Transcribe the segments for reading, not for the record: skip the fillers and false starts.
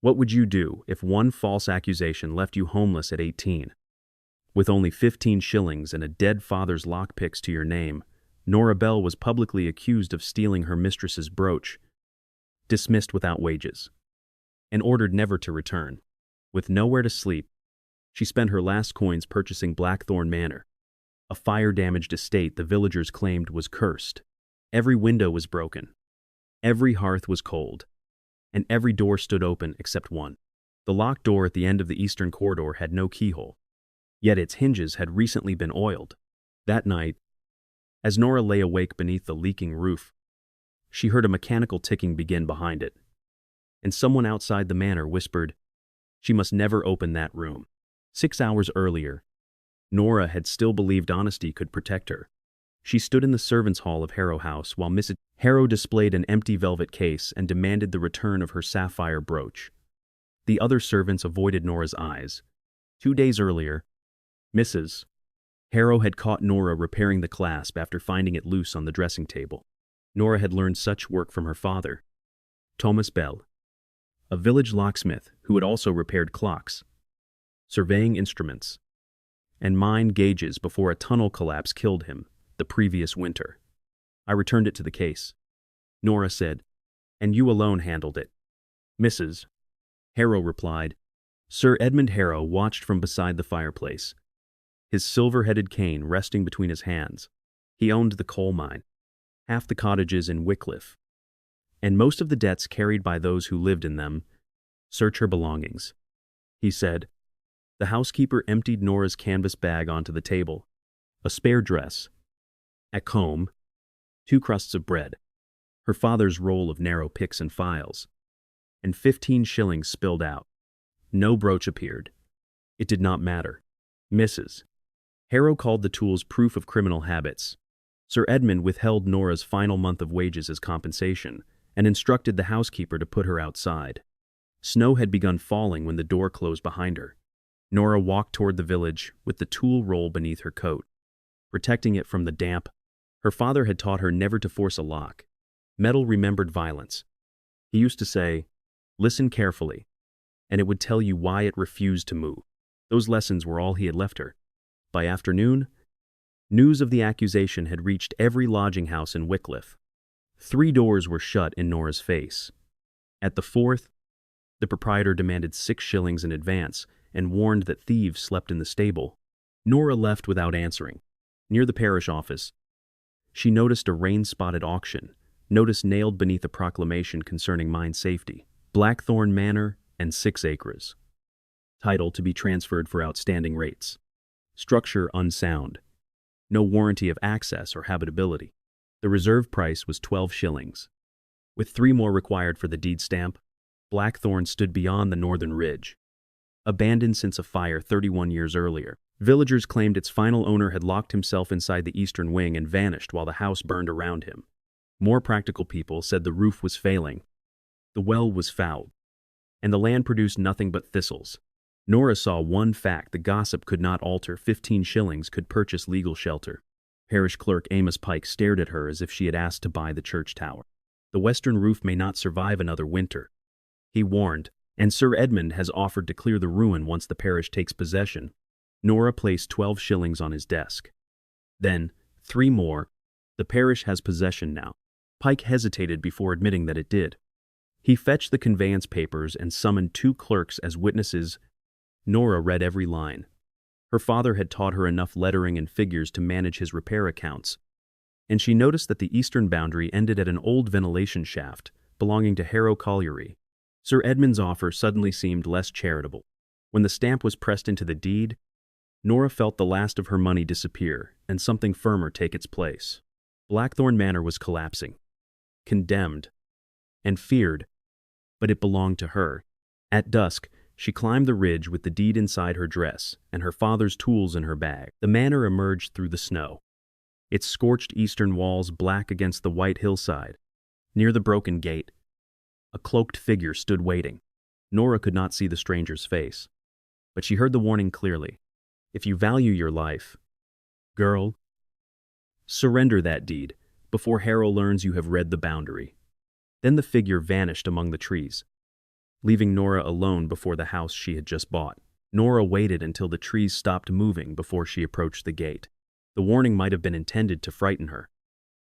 What would you do if one false accusation left you homeless at 18? With only 15 shillings and a dead father's lockpicks to your name, Nora Bell was publicly accused of stealing her mistress's brooch, dismissed without wages, and ordered never to return. With nowhere to sleep, she spent her last coins purchasing Blackthorn Manor, a fire-damaged estate the villagers claimed was cursed. Every window was broken, every hearth was cold, and every door stood open except one. The locked door at the end of the eastern corridor had no keyhole, yet its hinges had recently been oiled. That night, as Nora lay awake beneath the leaking roof, she heard a mechanical ticking begin behind it, and someone outside the manor whispered, "She must never open that room." 6 hours earlier, Nora had still believed honesty could protect her. She stood in the servants' hall of Harrow House while Mrs. Harrow displayed an empty velvet case and demanded the return of her sapphire brooch. The other servants avoided Nora's eyes. 2 days earlier, Mrs. Harrow had caught Nora repairing the clasp after finding it loose on the dressing table. Nora had learned such work from her father, Thomas Bell, a village locksmith who had also repaired clocks, surveying instruments, and mined gauges before a tunnel collapse killed him the previous winter. "I returned it to the case," Nora said, "and you alone handled it." Mrs. Harrow replied. Sir Edmund Harrow watched from beside the fireplace, his silver-headed cane resting between his hands. He owned the coal mine, half the cottages in Wycliffe, and most of the debts carried by those who lived in them. "Search her belongings," he said. The housekeeper emptied Nora's canvas bag onto the table. A spare dress, a comb, 2 crusts of bread, her father's roll of narrow picks and files, and 15 shillings spilled out. No brooch appeared. It did not matter. Mrs. Harrow called the tools proof of criminal habits. Sir Edmund withheld Nora's final month of wages as compensation and instructed the housekeeper to put her outside. Snow had begun falling when the door closed behind her. Nora walked toward the village with the tool roll beneath her coat, protecting it from the damp. Her father had taught her never to force a lock. Metal remembered violence. He used to say, "Listen carefully," and it would tell you why it refused to move. Those lessons were all he had left her. By afternoon, news of the accusation had reached every lodging house in Wycliffe. 3 doors were shut in Nora's face. At the 4th, the proprietor demanded 6 shillings in advance and warned that thieves slept in the stable. Nora left without answering. Near the parish office, she noticed a rain-spotted auction, notice nailed beneath a proclamation concerning mine safety. Blackthorn Manor and 6 acres. Title to be transferred for outstanding rates. Structure unsound. No warranty of access or habitability. The reserve price was 12 shillings. With 3 more required for the deed stamp, Blackthorn stood beyond the northern ridge. Abandoned since a fire 31 years earlier, villagers claimed its final owner had locked himself inside the eastern wing and vanished while the house burned around him. More practical people said the roof was failing, the well was fouled, and the land produced nothing but thistles. Nora saw one fact: the gossip could not alter. 15 shillings could purchase legal shelter. Parish clerk Amos Pike stared at her as if she had asked to buy the church tower. "The western roof may not survive another winter," he warned, "and Sir Edmund has offered to clear the ruin once the parish takes possession." Nora placed 12 shillings on his desk. Then, 3 more. "The parish has possession now." Pike hesitated before admitting that it did. He fetched the conveyance papers and summoned 2 clerks as witnesses. Nora read every line. Her father had taught her enough lettering and figures to manage his repair accounts, and she noticed that the eastern boundary ended at an old ventilation shaft belonging to Harrow Colliery. Sir Edmund's offer suddenly seemed less charitable. When the stamp was pressed into the deed, Nora felt the last of her money disappear and something firmer take its place. Blackthorn Manor was collapsing, condemned, and feared, but it belonged to her. At dusk, she climbed the ridge with the deed inside her dress and her father's tools in her bag. The manor emerged through the snow, its scorched eastern walls black against the white hillside. Near the broken gate, a cloaked figure stood waiting. Nora could not see the stranger's face, but she heard the warning clearly. "If you value your life, girl, surrender that deed before Harrow learns you have read the boundary." Then the figure vanished among the trees. leaving Nora alone before the house she had just bought. Nora waited until the trees stopped moving before she approached the gate. The warning might have been intended to frighten her,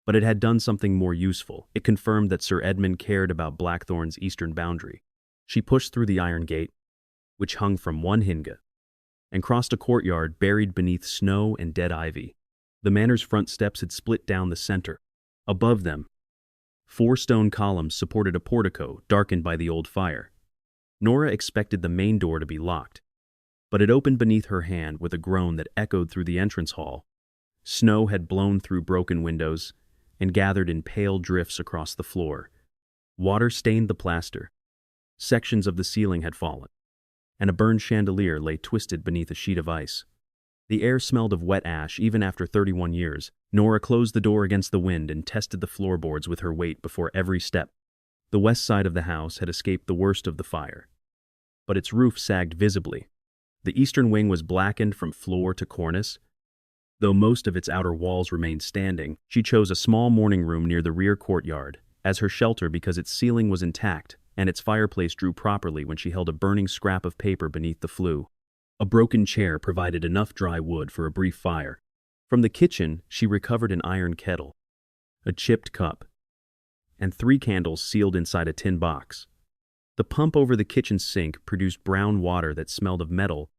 but it had done something more useful. It confirmed that Sir Edmund cared about Blackthorn's eastern boundary. She pushed through the iron gate, which hung from one hinge, and crossed a courtyard buried beneath snow and dead ivy. The manor's front steps had split down the center. Above them, 4 stone columns supported a portico darkened by the old fire. Nora expected the main door to be locked, but it opened beneath her hand with a groan that echoed through the entrance hall. Snow had blown through broken windows and gathered in pale drifts across the floor. Water stained the plaster. Sections of the ceiling had fallen, and a burned chandelier lay twisted beneath a sheet of ice. The air smelled of wet ash even after 31 years. Nora closed the door against the wind and tested the floorboards with her weight before every step. The west side of the house had escaped the worst of the fire, but its roof sagged visibly. The eastern wing was blackened from floor to cornice. Though most of its outer walls remained standing, she chose a small morning room near the rear courtyard as her shelter because its ceiling was intact and its fireplace drew properly when she held a burning scrap of paper beneath the flue. A broken chair provided enough dry wood for a brief fire. From the kitchen, she recovered an iron kettle, a chipped cup, and 3 candles sealed inside a tin box. The pump over the kitchen sink produced brown water that smelled of metal,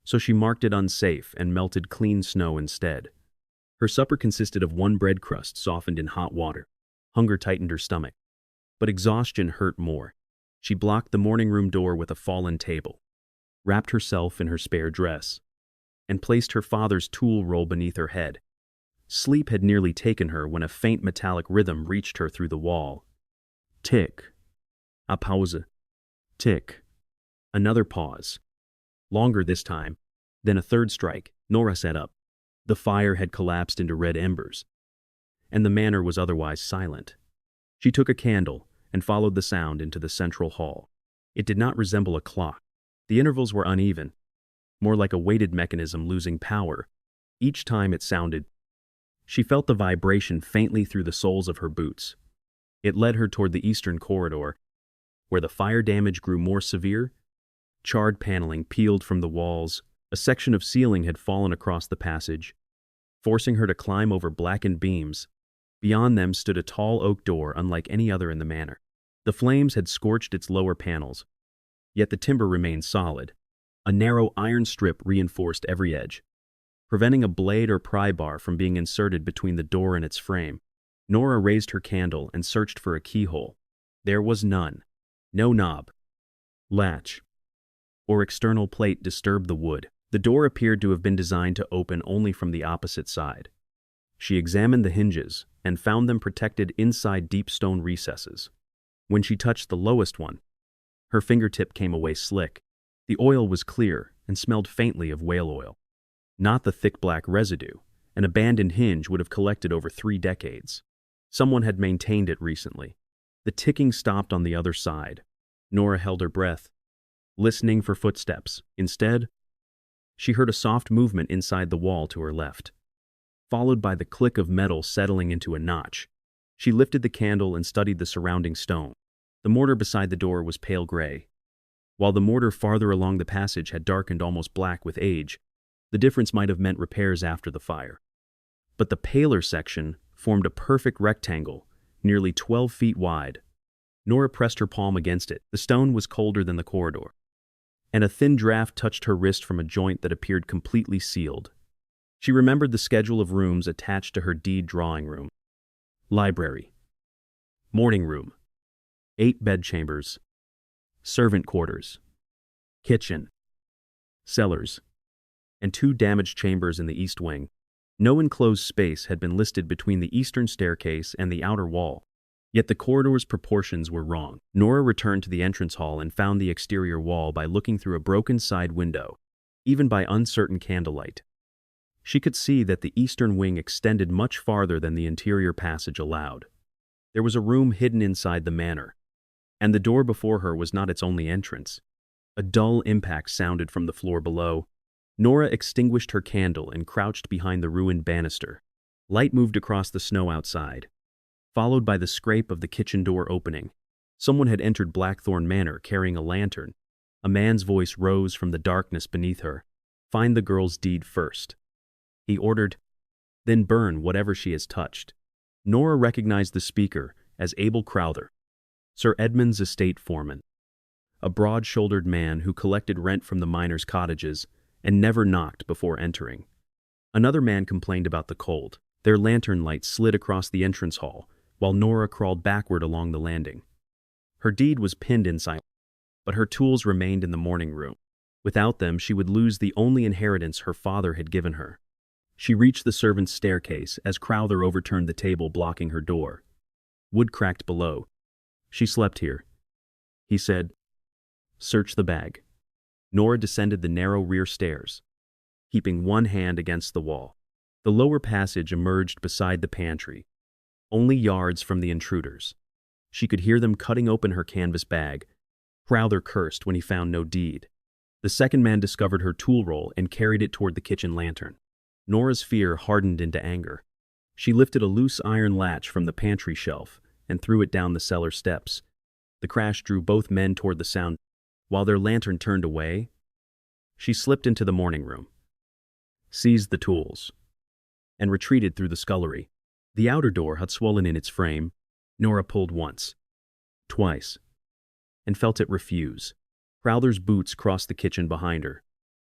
so she marked it unsafe and melted clean snow instead. Her supper consisted of 1 bread crust softened in hot water. Hunger tightened her stomach, but exhaustion hurt more. She blocked the morning room door with a fallen table, wrapped herself in her spare dress, and placed her father's tool roll beneath her head. Sleep had nearly taken her when a faint metallic rhythm reached her through the wall. Tick. A pause. Tick. Another pause. Longer this time. Then a third strike. Nora sat up. The fire had collapsed into red embers, and the manor was otherwise silent. She took a candle and followed the sound into the central hall. It did not resemble a clock. The intervals were uneven, more like a weighted mechanism losing power each time it sounded. She felt the vibration faintly through the soles of her boots. It led her toward the eastern corridor, where the fire damage grew more severe. Charred paneling peeled from the walls. A section of ceiling had fallen across the passage, forcing her to climb over blackened beams. Beyond them stood a tall oak door unlike any other in the manor. The flames had scorched its lower panels, yet the timber remained solid. A narrow iron strip reinforced every edge, preventing a blade or pry bar from being inserted between the door and its frame. Nora raised her candle and searched for a keyhole. There was none. No knob, latch, or external plate disturbed the wood. The door appeared to have been designed to open only from the opposite side. She examined the hinges and found them protected inside deep stone recesses. When she touched the lowest one, her fingertip came away slick. The oil was clear and smelled faintly of whale oil, not the thick black residue an abandoned hinge would have collected over 3 decades. Someone had maintained it recently. The ticking stopped on the other side. Nora held her breath, listening for footsteps. Instead, she heard a soft movement inside the wall to her left, followed by the click of metal settling into a notch. She lifted the candle and studied the surrounding stone. The mortar beside the door was pale gray, while the mortar farther along the passage had darkened almost black with age. The difference might have meant repairs after the fire. But the paler section formed a perfect rectangle, nearly 12 feet wide. Nora pressed her palm against it. The stone was colder than the corridor, and a thin draft touched her wrist from a joint that appeared completely sealed. She remembered the schedule of rooms attached to her deed: drawing room, library, morning room, 8 bedchambers, servant quarters, kitchen, cellars, and 2 damaged chambers in the east wing. No enclosed space had been listed between the eastern staircase and the outer wall, yet the corridor's proportions were wrong. Nora returned to the entrance hall and found the exterior wall by looking through a broken side window. Even by uncertain candlelight, she could see that the eastern wing extended much farther than the interior passage allowed. There was a room hidden inside the manor, and the door before her was not its only entrance. A dull impact sounded from the floor below. Nora extinguished her candle and crouched behind the ruined banister. Light moved across the snow outside, followed by the scrape of the kitchen door opening. Someone had entered Blackthorn Manor carrying a lantern. A man's voice rose from the darkness beneath her. "Find the girl's deed first," he ordered, "then burn whatever she has touched." Nora recognized the speaker as Abel Crowther, Sir Edmund's estate foreman, a broad-shouldered man who collected rent from the miners' cottages and never knocked before entering. Another man complained about the cold. Their lantern light slid across the entrance hall, while Nora crawled backward along the landing. Her deed was pinned inside, but her tools remained in the morning room. Without them, she would lose the only inheritance her father had given her. She reached the servants' staircase as Crowther overturned the table blocking her door. Wood cracked below. "She slept here," he said. "Search the bag." Nora descended the narrow rear stairs, keeping one hand against the wall. The lower passage emerged beside the pantry, only yards from the intruders. She could hear them cutting open her canvas bag. Crowther cursed when he found no deed. The second man discovered her tool roll and carried it toward the kitchen lantern. Nora's fear hardened into anger. She lifted a loose iron latch from the pantry shelf and threw it down the cellar steps. The crash drew both men toward the sound. While their lantern turned away, she slipped into the morning room, seized the tools, and retreated through the scullery. The outer door had swollen in its frame. Nora pulled once, twice, and felt it refuse. Crowther's boots crossed the kitchen behind her.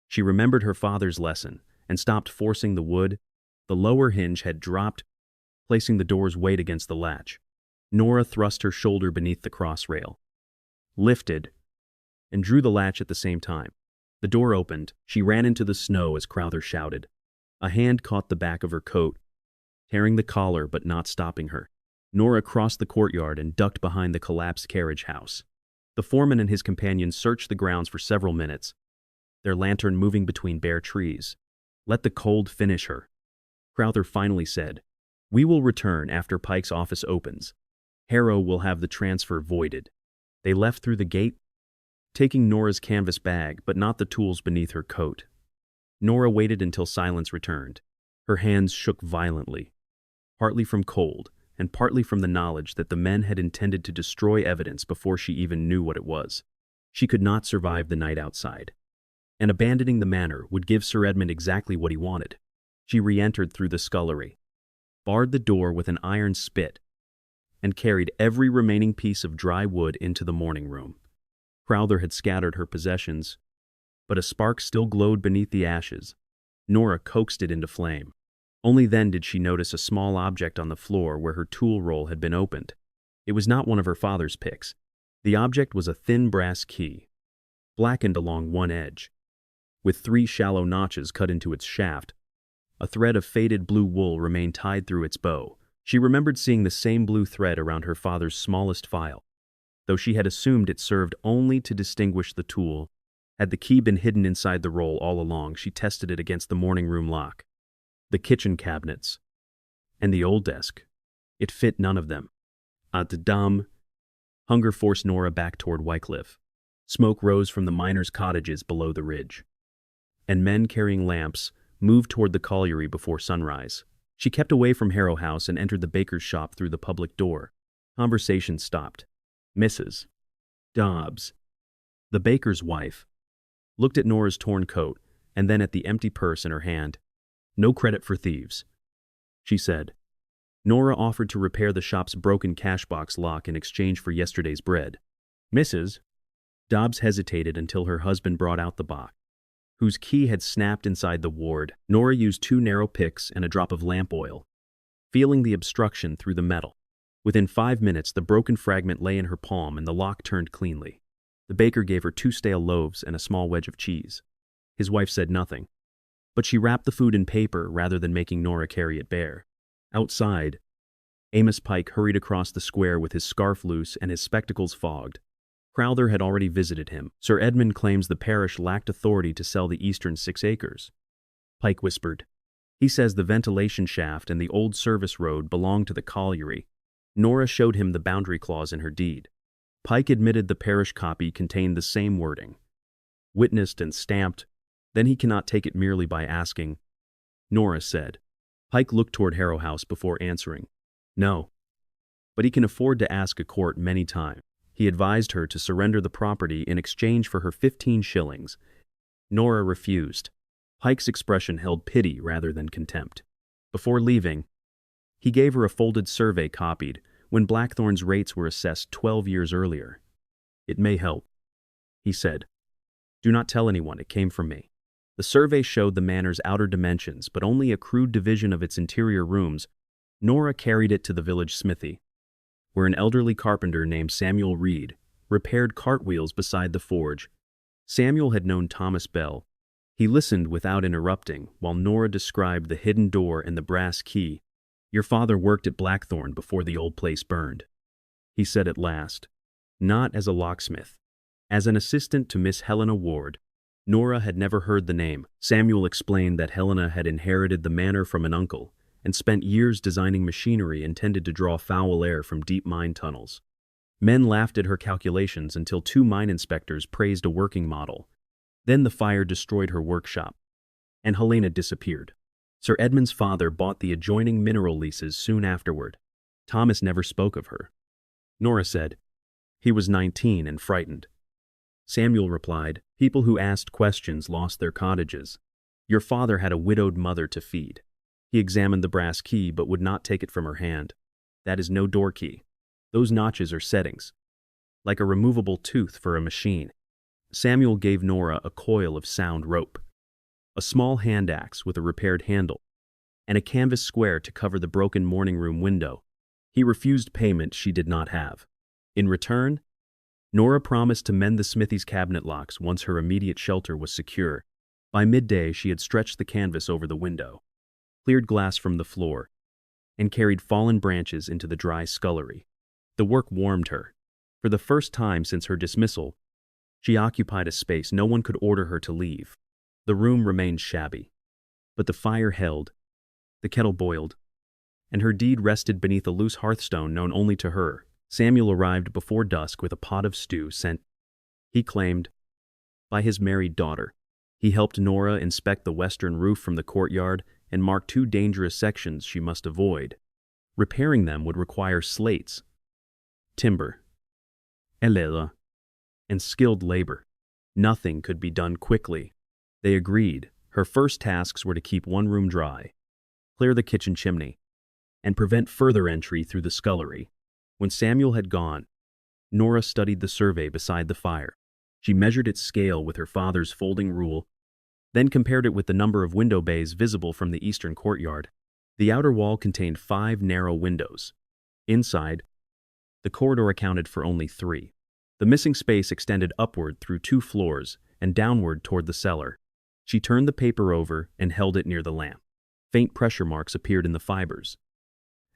She remembered her father's lesson and stopped forcing the wood. The lower hinge had dropped, placing the door's weight against the latch. Nora thrust her shoulder beneath the cross rail, lifted, and drew the latch at the same time. The door opened. She ran into the snow as Crowther shouted. A hand caught the back of her coat, tearing the collar but not stopping her. Nora crossed the courtyard and ducked behind the collapsed carriage house. The foreman and his companion searched the grounds for several minutes, their lantern moving between bare trees. "Let the cold finish her," Crowther finally said. "We will return after Pike's office opens. Harrow will have the transfer voided." They left through the gate, taking Nora's canvas bag but not the tools beneath her coat. Nora waited until silence returned. Her hands shook violently, partly from cold and partly from the knowledge that the men had intended to destroy evidence before she even knew what it was. She could not survive the night outside, and abandoning the manor would give Sir Edmund exactly what he wanted. She re-entered through the scullery, barred the door with an iron spit, and carried every remaining piece of dry wood into the morning room. Crowther had scattered her possessions, but a spark still glowed beneath the ashes. Nora coaxed it into flame. Only then did she notice a small object on the floor where her tool roll had been opened. It was not one of her father's picks. The object was a thin brass key, blackened along one edge, with 3 shallow notches cut into its shaft. A thread of faded blue wool remained tied through its bow. She remembered seeing the same blue thread around her father's smallest file, though she had assumed it served only to distinguish the tool. Had the key been hidden inside the roll all along, she tested it against the morning room lock, the kitchen cabinets, and the old desk. It fit none of them. Dam. Hunger forced Nora back toward Wycliffe. Smoke rose from the miners' cottages below the ridge, and men carrying lamps moved toward the colliery before sunrise. She kept away from Harrow House and entered the baker's shop through the public door. Conversation stopped. Mrs. Dobbs, the baker's wife, looked at Nora's torn coat and then at the empty purse in her hand. "No credit for thieves," she said. Nora offered to repair the shop's broken cash box lock in exchange for yesterday's bread. Mrs. Dobbs hesitated until her husband brought out the box, whose key had snapped inside the ward. Nora used 2 narrow picks and a drop of lamp oil, feeling the obstruction through the metal. Within 5 minutes, the broken fragment lay in her palm and the lock turned cleanly. The baker gave her 2 stale loaves and a small wedge of cheese. His wife said nothing, but she wrapped the food in paper rather than making Nora carry it bare. Outside, Amos Pike hurried across the square with his scarf loose and his spectacles fogged. Crowther had already visited him. "Sir Edmund claims the parish lacked authority to sell the eastern 6 acres, Pike whispered. "He says the ventilation shaft and the old service road belong to the colliery." Nora showed him the boundary clause in her deed. Pike admitted the parish copy contained the same wording, witnessed and stamped. "Then he cannot take it merely by asking," Nora said. Pike looked toward Harrow House before answering. "No, but he can afford to ask a court many times. He advised her to surrender the property in exchange for her 15 shillings. Nora refused. Pike's expression held pity rather than contempt. Before leaving, he gave her a folded survey copied when Blackthorn's rates were assessed 12 years earlier. "It may help," he said. "Do not tell anyone it came from me." The survey showed the manor's outer dimensions, but only a crude division of its interior rooms. Nora carried it to the village smithy, where an elderly carpenter named Samuel Reed repaired cartwheels beside the forge. Samuel had known Thomas Bell. He listened without interrupting while Nora described the hidden door and the brass key. "Your father worked at Blackthorn before the old place burned," he said at last. "Not as a locksmith. As an assistant to Miss Helena Ward." Nora had never heard the name. Samuel explained that Helena had inherited the manor from an uncle and spent years designing machinery intended to draw foul air from deep mine tunnels. Men laughed at her calculations until 2 mine inspectors praised a working model. Then the fire destroyed her workshop, and Helena disappeared. Sir Edmund's father bought the adjoining mineral leases soon afterward. Thomas never spoke of her. Nora said, "He was 19 and frightened." Samuel replied, "People who asked questions lost their cottages. Your father had a widowed mother to feed." He examined the brass key but would not take it from her hand. "That is no door key. Those notches are settings, like a removable tooth for a machine." Samuel gave Nora a coil of sound rope, a small hand axe with a repaired handle, and a canvas square to cover the broken morning room window. He refused payment she did not have. In return, Nora promised to mend the smithy's cabinet locks once her immediate shelter was secure. By midday, she had stretched the canvas over the window, cleared glass from the floor, and carried fallen branches into the dry scullery. The work warmed her. For the first time since her dismissal, she occupied a space no one could order her to leave. The room remained shabby, but the fire held, the kettle boiled, and her deed rested beneath a loose hearthstone known only to her. Samuel arrived before dusk with a pot of stew sent, he claimed, by his married daughter. He helped Nora inspect the western roof from the courtyard and mark 2 dangerous sections she must avoid. Repairing them would require slates, timber, leather, and skilled labor. Nothing could be done quickly. They agreed. Her first tasks were to keep one room dry, clear the kitchen chimney, and prevent further entry through the scullery. When Samuel had gone, Nora studied the survey beside the fire. She measured its scale with her father's folding rule, then compared it with the number of window bays visible from the eastern courtyard. The outer wall contained 5 narrow windows. Inside, the corridor accounted for only 3. The missing space extended upward through 2 floors and downward toward the cellar. She turned the paper over and held it near the lamp. Faint pressure marks appeared in the fibers,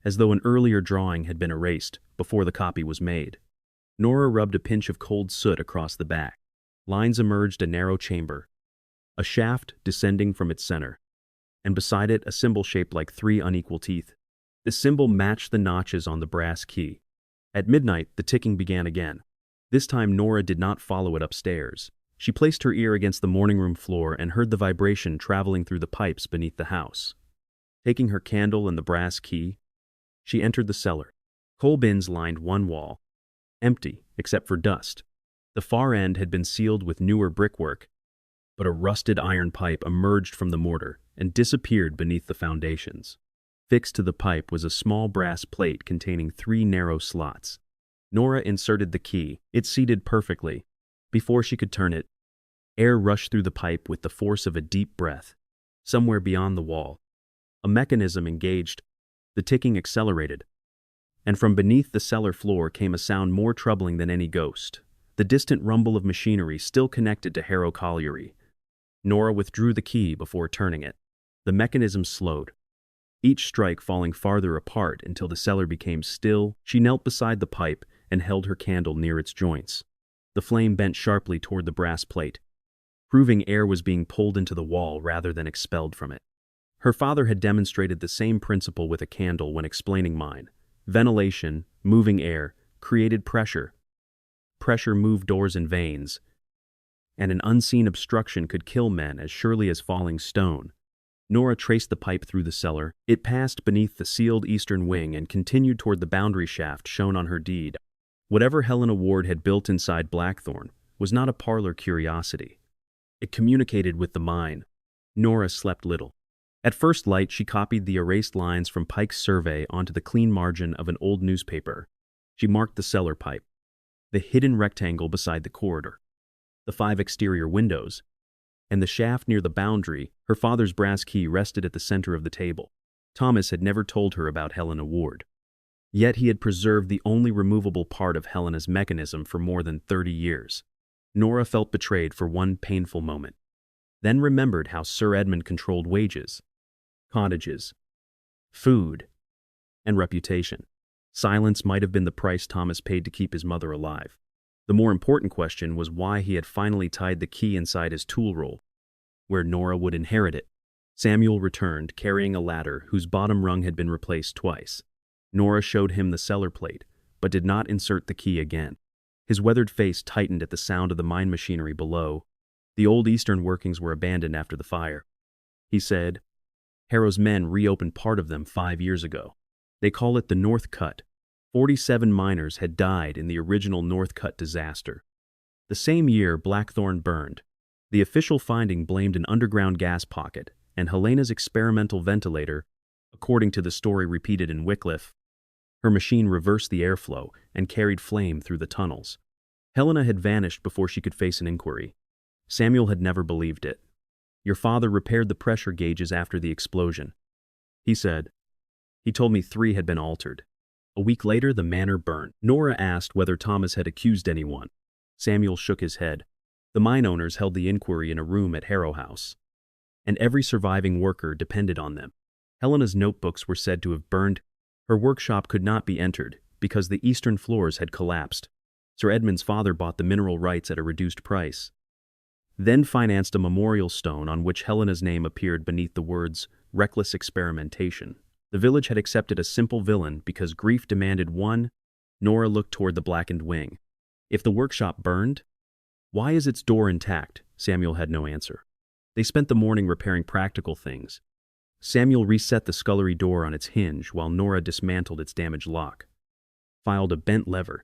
as though an earlier drawing had been erased before the copy was made. Nora rubbed a pinch of cold soot across the back. Lines emerged a narrow chamber, a shaft descending from its center, and beside it a symbol shaped like 3 unequal teeth. The symbol matched the notches on the brass key. At midnight, the ticking began again. This time Nora did not follow it upstairs. She placed her ear against the morning room floor and heard the vibration traveling through the pipes beneath the house. Taking her candle and the brass key, she entered the cellar. Coal bins lined one wall, empty except for dust. The far end had been sealed with newer brickwork, but a rusted iron pipe emerged from the mortar and disappeared beneath the foundations. Fixed to the pipe was a small brass plate containing 3 narrow slots. Nora inserted the key. It seated perfectly. Before she could turn it, air rushed through the pipe with the force of a deep breath. Somewhere beyond the wall, a mechanism engaged. The ticking accelerated, and from beneath the cellar floor came a sound more troubling than any ghost, the distant rumble of machinery still connected to Harrow Colliery. Nora withdrew the key before turning it. The mechanism slowed, each strike falling farther apart until the cellar became still. She knelt beside the pipe and held her candle near its joints. The flame bent sharply toward the brass plate, proving air was being pulled into the wall rather than expelled from it. Her father had demonstrated the same principle with a candle when explaining mine. Ventilation, moving air, created pressure. Pressure moved doors and veins, and an unseen obstruction could kill men as surely as falling stone. Nora traced the pipe through the cellar. It passed beneath the sealed eastern wing and continued toward the boundary shaft shown on her deed. Whatever Helena Ward had built inside Blackthorn was not a parlor curiosity. It communicated with the mine. Nora slept little. At first light, she copied the erased lines from Pike's survey onto the clean margin of an old newspaper. She marked the cellar pipe, the hidden rectangle beside the corridor, the 5 exterior windows, and the shaft near the boundary. Her father's brass key rested at the center of the table. Thomas had never told her about Helena Ward. Yet he had preserved the only removable part of Helena's mechanism for more than 30 years. Nora felt betrayed for one painful moment, then remembered how Sir Edmund controlled wages, cottages, food, and reputation. Silence might have been the price Thomas paid to keep his mother alive. The more important question was why he had finally tied the key inside his tool roll, where Nora would inherit it. Samuel returned, carrying a ladder whose bottom rung had been replaced twice. Nora showed him the cellar plate, but did not insert the key again. His weathered face tightened at the sound of the mine machinery below. The old eastern workings were abandoned after the fire. He said, "Harrow's men reopened part of them 5 years ago. They call it the North Cut. 47 miners had died in the original North Cut disaster. The same year, Blackthorn burned. The official finding blamed an underground gas pocket, and Helena's experimental ventilator, according to the story repeated in Wycliffe. Her machine reversed the airflow and carried flame through the tunnels. Helena had vanished before she could face an inquiry. Samuel had never believed it. Your father repaired the pressure gauges after the explosion. He said. He told me 3 had been altered. A week later, the manor burned. Nora asked whether Thomas had accused anyone. Samuel shook his head. The mine owners held the inquiry in a room at Harrow House, and every surviving worker depended on them. Helena's notebooks were said to have burned. Her workshop could not be entered because the eastern floors had collapsed. Sir Edmund's father bought the mineral rights at a reduced price, then financed a memorial stone on which Helena's name appeared beneath the words, "Reckless Experimentation." The village had accepted a simple villain because grief demanded one. Nora looked toward the blackened wing. If the workshop burned, why is its door intact? Samuel had no answer. They spent the morning repairing practical things. Samuel reset the scullery door on its hinge while Nora dismantled its damaged lock, filed a bent lever,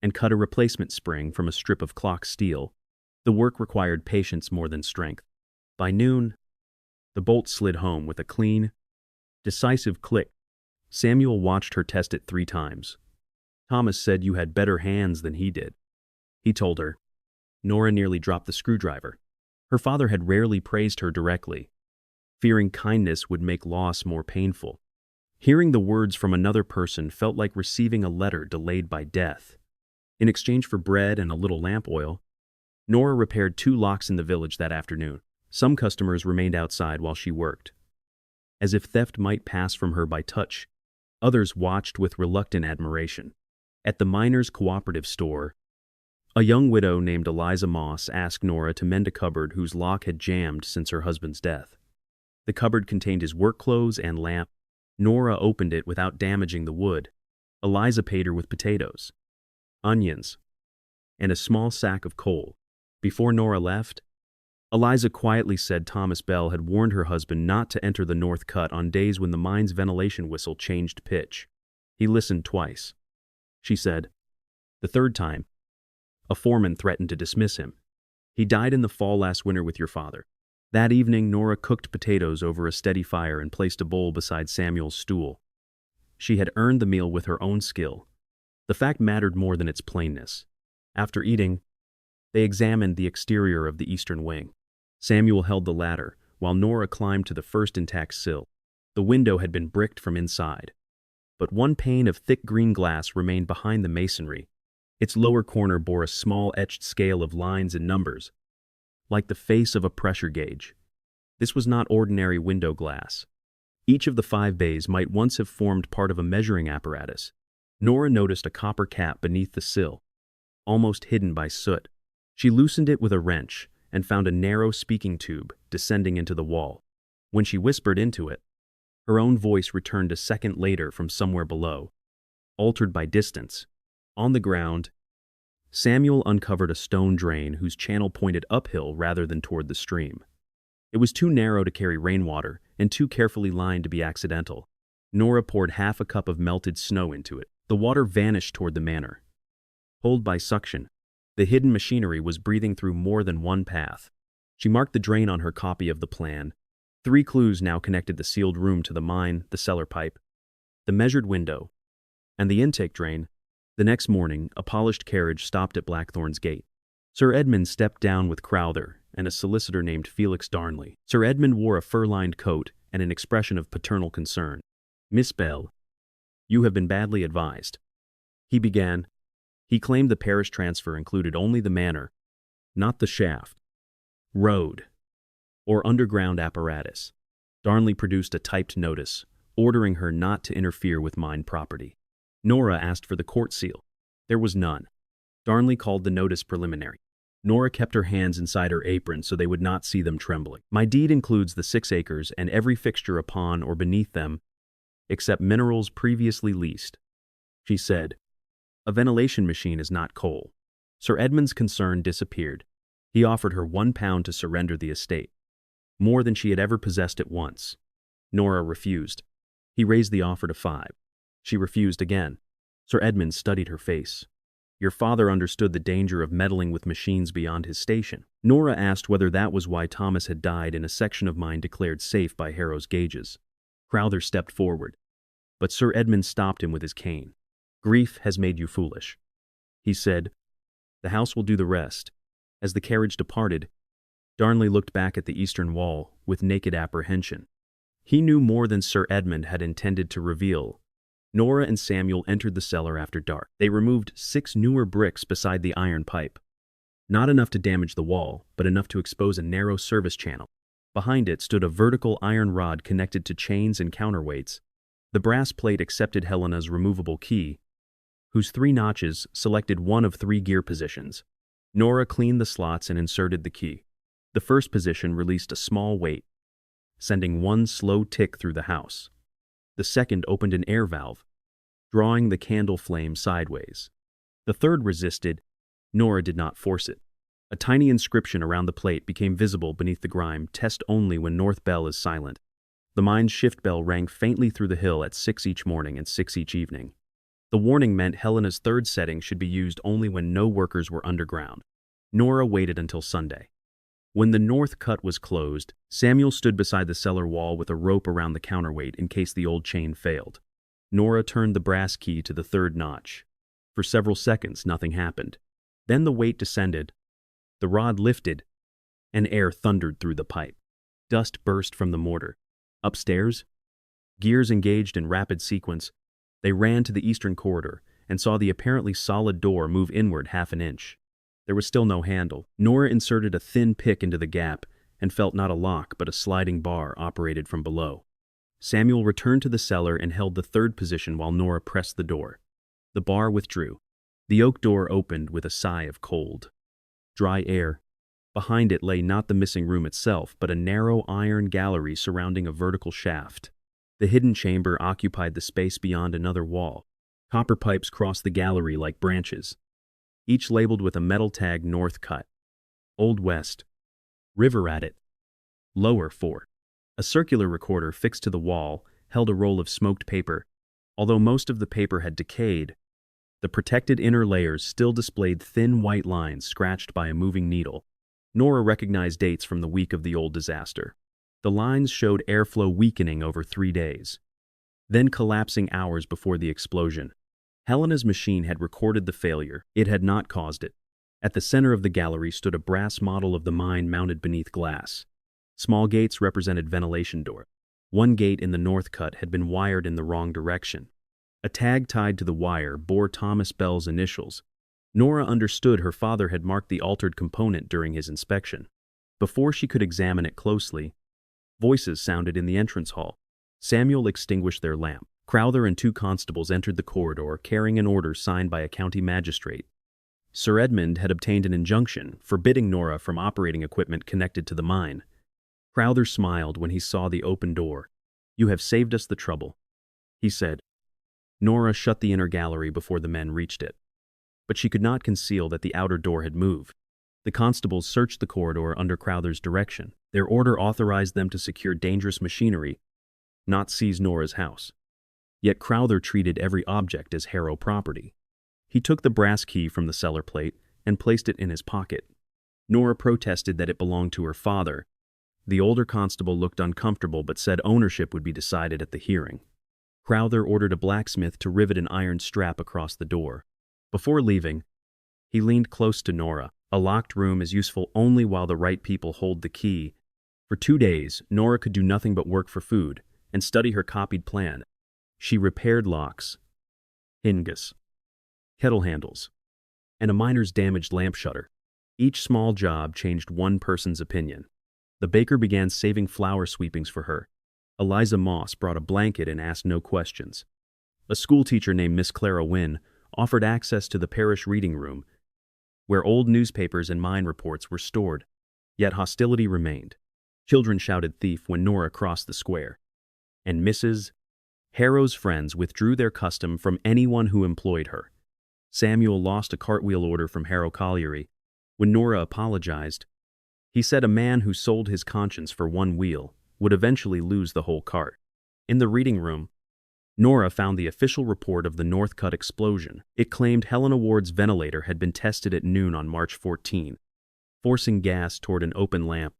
and cut a replacement spring from a strip of clock steel. The work required patience more than strength. By noon, the bolt slid home with a clean, decisive click. Samuel watched her test it 3 times. Thomas said you had better hands than he did. He told her. Nora nearly dropped the screwdriver. Her father had rarely praised her directly, fearing kindness would make loss more painful. Hearing the words from another person felt like receiving a letter delayed by death. In exchange for bread and a little lamp oil, Nora repaired 2 locks in the village that afternoon. Some customers remained outside while she worked. As if theft might pass from her by touch, others watched with reluctant admiration. At the miners' cooperative store, a young widow named Eliza Moss asked Nora to mend a cupboard whose lock had jammed since her husband's death. The cupboard contained his work clothes and lamp. Nora opened it without damaging the wood. Eliza paid her with potatoes, onions, and a small sack of coal. Before Nora left, Eliza quietly said Thomas Bell had warned her husband not to enter the North Cut on days when the mine's ventilation whistle changed pitch. He listened twice. She said, the 3rd time, a foreman threatened to dismiss him. He died in the fall last winter with your father. That evening, Nora cooked potatoes over a steady fire and placed a bowl beside Samuel's stool. She had earned the meal with her own skill. The fact mattered more than its plainness. After eating, they examined the exterior of the eastern wing. Samuel held the ladder, while Nora climbed to the first intact sill. The window had been bricked from inside, but one pane of thick green glass remained behind the masonry. Its lower corner bore a small etched scale of lines and numbers, like the face of a pressure gauge. This was not ordinary window glass. Each of the 5 bays might once have formed part of a measuring apparatus. Nora noticed a copper cap beneath the sill, almost hidden by soot. She loosened it with a wrench and found a narrow speaking tube descending into the wall. When she whispered into it, her own voice returned a second later from somewhere below, altered by distance. On the ground, Samuel uncovered a stone drain whose channel pointed uphill rather than toward the stream. It was too narrow to carry rainwater and too carefully lined to be accidental. Nora poured half a cup of melted snow into it. The water vanished toward the manor, pulled by suction. The hidden machinery was breathing through more than one path. She marked the drain on her copy of the plan. 3 clues now connected the sealed room to the mine, the cellar pipe, the measured window, and the intake drain. The next morning, a polished carriage stopped at Blackthorn's gate. Sir Edmund stepped down with Crowther and a solicitor named Felix Darnley. Sir Edmund wore a fur-lined coat and an expression of paternal concern. "Miss Bell, you have been badly advised," he began. He claimed the parish transfer included only the manor, not the shaft, road, or underground apparatus. Darnley produced a typed notice, ordering her not to interfere with mine property. Nora asked for the court seal. There was none. Darnley called the notice preliminary. Nora kept her hands inside her apron so they would not see them trembling. "My deed includes the 6 acres and every fixture upon or beneath them, except minerals previously leased," she said. "A ventilation machine is not coal." Sir Edmund's concern disappeared. He offered her £1 to surrender the estate, more than she had ever possessed at once. Nora refused. He raised the offer to 5. She refused again. Sir Edmund studied her face. "Your father understood the danger of meddling with machines beyond his station." Nora asked whether that was why Thomas had died in a section of mine declared safe by Harrow's gauges. Crowther stepped forward, but Sir Edmund stopped him with his cane. "Grief has made you foolish," he said. "The house will do the rest." As the carriage departed, Darnley looked back at the eastern wall with naked apprehension. He knew more than Sir Edmund had intended to reveal. Nora and Samuel entered the cellar after dark. They removed 6 newer bricks beside the iron pipe. Not enough to damage the wall, but enough to expose a narrow service channel. Behind it stood a vertical iron rod connected to chains and counterweights. The brass plate accepted Helena's removable key, whose 3 notches selected one of 3 gear positions. Nora cleaned the slots and inserted the key. The first position released a small weight, sending 1 slow tick through the house. The second opened an air valve, drawing the candle flame sideways. The third resisted. Nora did not force it. A tiny inscription around the plate became visible beneath the grime: "Test only when North Bell is silent." The mine's shift bell rang faintly through the hill at 6 each morning and 6 each evening. The warning meant Helena's 3rd setting should be used only when no workers were underground. Nora waited until Sunday. When the north cut was closed, Samuel stood beside the cellar wall with a rope around the counterweight in case the old chain failed. Nora turned the brass key to the 3rd notch. For several seconds, nothing happened. Then the weight descended, the rod lifted, and air thundered through the pipe. Dust burst from the mortar. Upstairs, gears engaged in rapid sequence, they ran to the eastern corridor and saw the apparently solid door move inward half an inch. There was still no handle. Nora inserted a thin pick into the gap and felt not a lock but a sliding bar operated from below. Samuel returned to the cellar and held the 3rd position while Nora pressed the door. The bar withdrew. The oak door opened with a sigh of cold, dry air. Behind it lay not the missing room itself, but a narrow iron gallery surrounding a vertical shaft. The hidden chamber occupied the space beyond another wall. Copper pipes crossed the gallery like branches, each labeled with a metal tag: North Cut, Old West, River at it, Lower 4. A circular recorder fixed to the wall held a roll of smoked paper. Although most of the paper had decayed, the protected inner layers still displayed thin white lines scratched by a moving needle. Nora recognized dates from the week of the old disaster. The lines showed airflow weakening over 3 days, then collapsing hours before the explosion. Helena's machine had recorded the failure. It had not caused it. At the center of the gallery stood a brass model of the mine mounted beneath glass. Small gates represented ventilation doors. One gate in the north cut had been wired in the wrong direction. A tag tied to the wire bore Thomas Bell's initials. Nora understood her father had marked the altered component during his inspection. Before she could examine it closely, voices sounded in the entrance hall. Samuel extinguished their lamp. Crowther and 2 constables entered the corridor carrying an order signed by a county magistrate. Sir Edmund had obtained an injunction forbidding Nora from operating equipment connected to the mine. Crowther smiled when he saw the open door. "You have saved us the trouble," he said. Nora shut the inner gallery before the men reached it, but she could not conceal that the outer door had moved. The constables searched the corridor under Crowther's direction. Their order authorized them to secure dangerous machinery, not seize Nora's house. Yet Crowther treated every object as Harrow property. He took the brass key from the cellar plate and placed it in his pocket. Nora protested that it belonged to her father. The older constable looked uncomfortable but said ownership would be decided at the hearing. Crowther ordered a blacksmith to rivet an iron strap across the door. Before leaving, he leaned close to Nora. A locked room is useful only while the right people hold the key. For 2 days, Nora could do nothing but work for food and study her copied plan. She repaired locks, hinges, kettle handles, and a miner's damaged lamp shutter. Each small job changed one person's opinion. The baker began saving flour sweepings for her. Eliza Moss brought a blanket and asked no questions. A schoolteacher named Miss Clara Wynne offered access to the parish reading room, where old newspapers and mine reports were stored. Yet hostility remained. Children shouted thief when Nora crossed the square. And Mrs. Harrow's friends withdrew their custom from anyone who employed her. Samuel lost a cartwheel order from Harrow Colliery. When Nora apologized, he said a man who sold his conscience for 1 wheel would eventually lose the whole cart. In the reading room, Nora found the official report of the Northcutt explosion. It claimed Helena Ward's ventilator had been tested at noon on March 14, forcing gas toward an open lamp.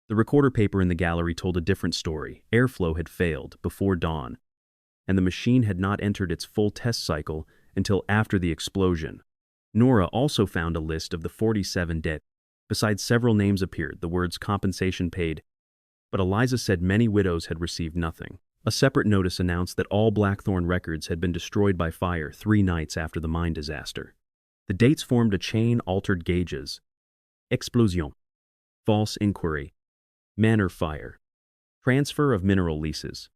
The recorder paper in the gallery told a different story. Airflow had failed before dawn, and the machine had not entered its full test cycle until after the explosion. Nora also found a list of the 47 dead. Besides, several names appeared, the words compensation paid, but Eliza said many widows had received nothing. A separate notice announced that all Blackthorn records had been destroyed by fire 3 nights after the mine disaster. The dates formed a chain altered gauges. Explosion. False inquiry. Manor fire. Transfer of mineral leases.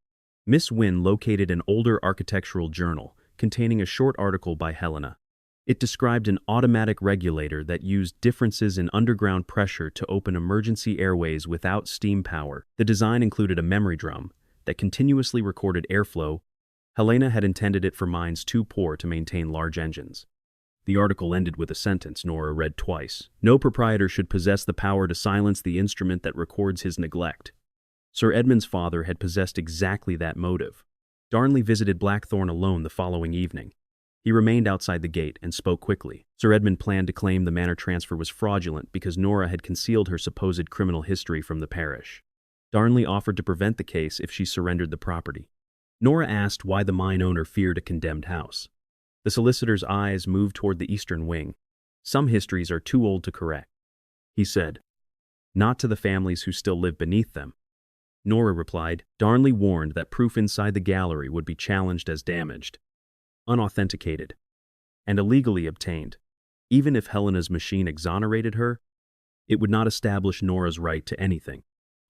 Miss Wynne located an older architectural journal containing a short article by Helena. It described an automatic regulator that used differences in underground pressure to open emergency airways without steam power. The design included a memory drum that continuously recorded airflow. Helena had intended it for mines too poor to maintain large engines. The article ended with a sentence Nora read twice. No proprietor should possess the power to silence the instrument that records his neglect. Sir Edmund's father had possessed exactly that motive. Darnley visited Blackthorn alone the following evening. He remained outside the gate and spoke quickly. Sir Edmund planned to claim the manor transfer was fraudulent because Nora had concealed her supposed criminal history from the parish. Darnley offered to prevent the case if she surrendered the property. Nora asked why the mine owner feared a condemned house. The solicitor's eyes moved toward the eastern wing. Some histories are too old to correct, he said. Not to the families who still live beneath them. Nora replied. Darnley warned that proof inside the gallery would be challenged as damaged, unauthenticated, and illegally obtained. Even if Helena's machine exonerated her, it would not establish Nora's right to anything.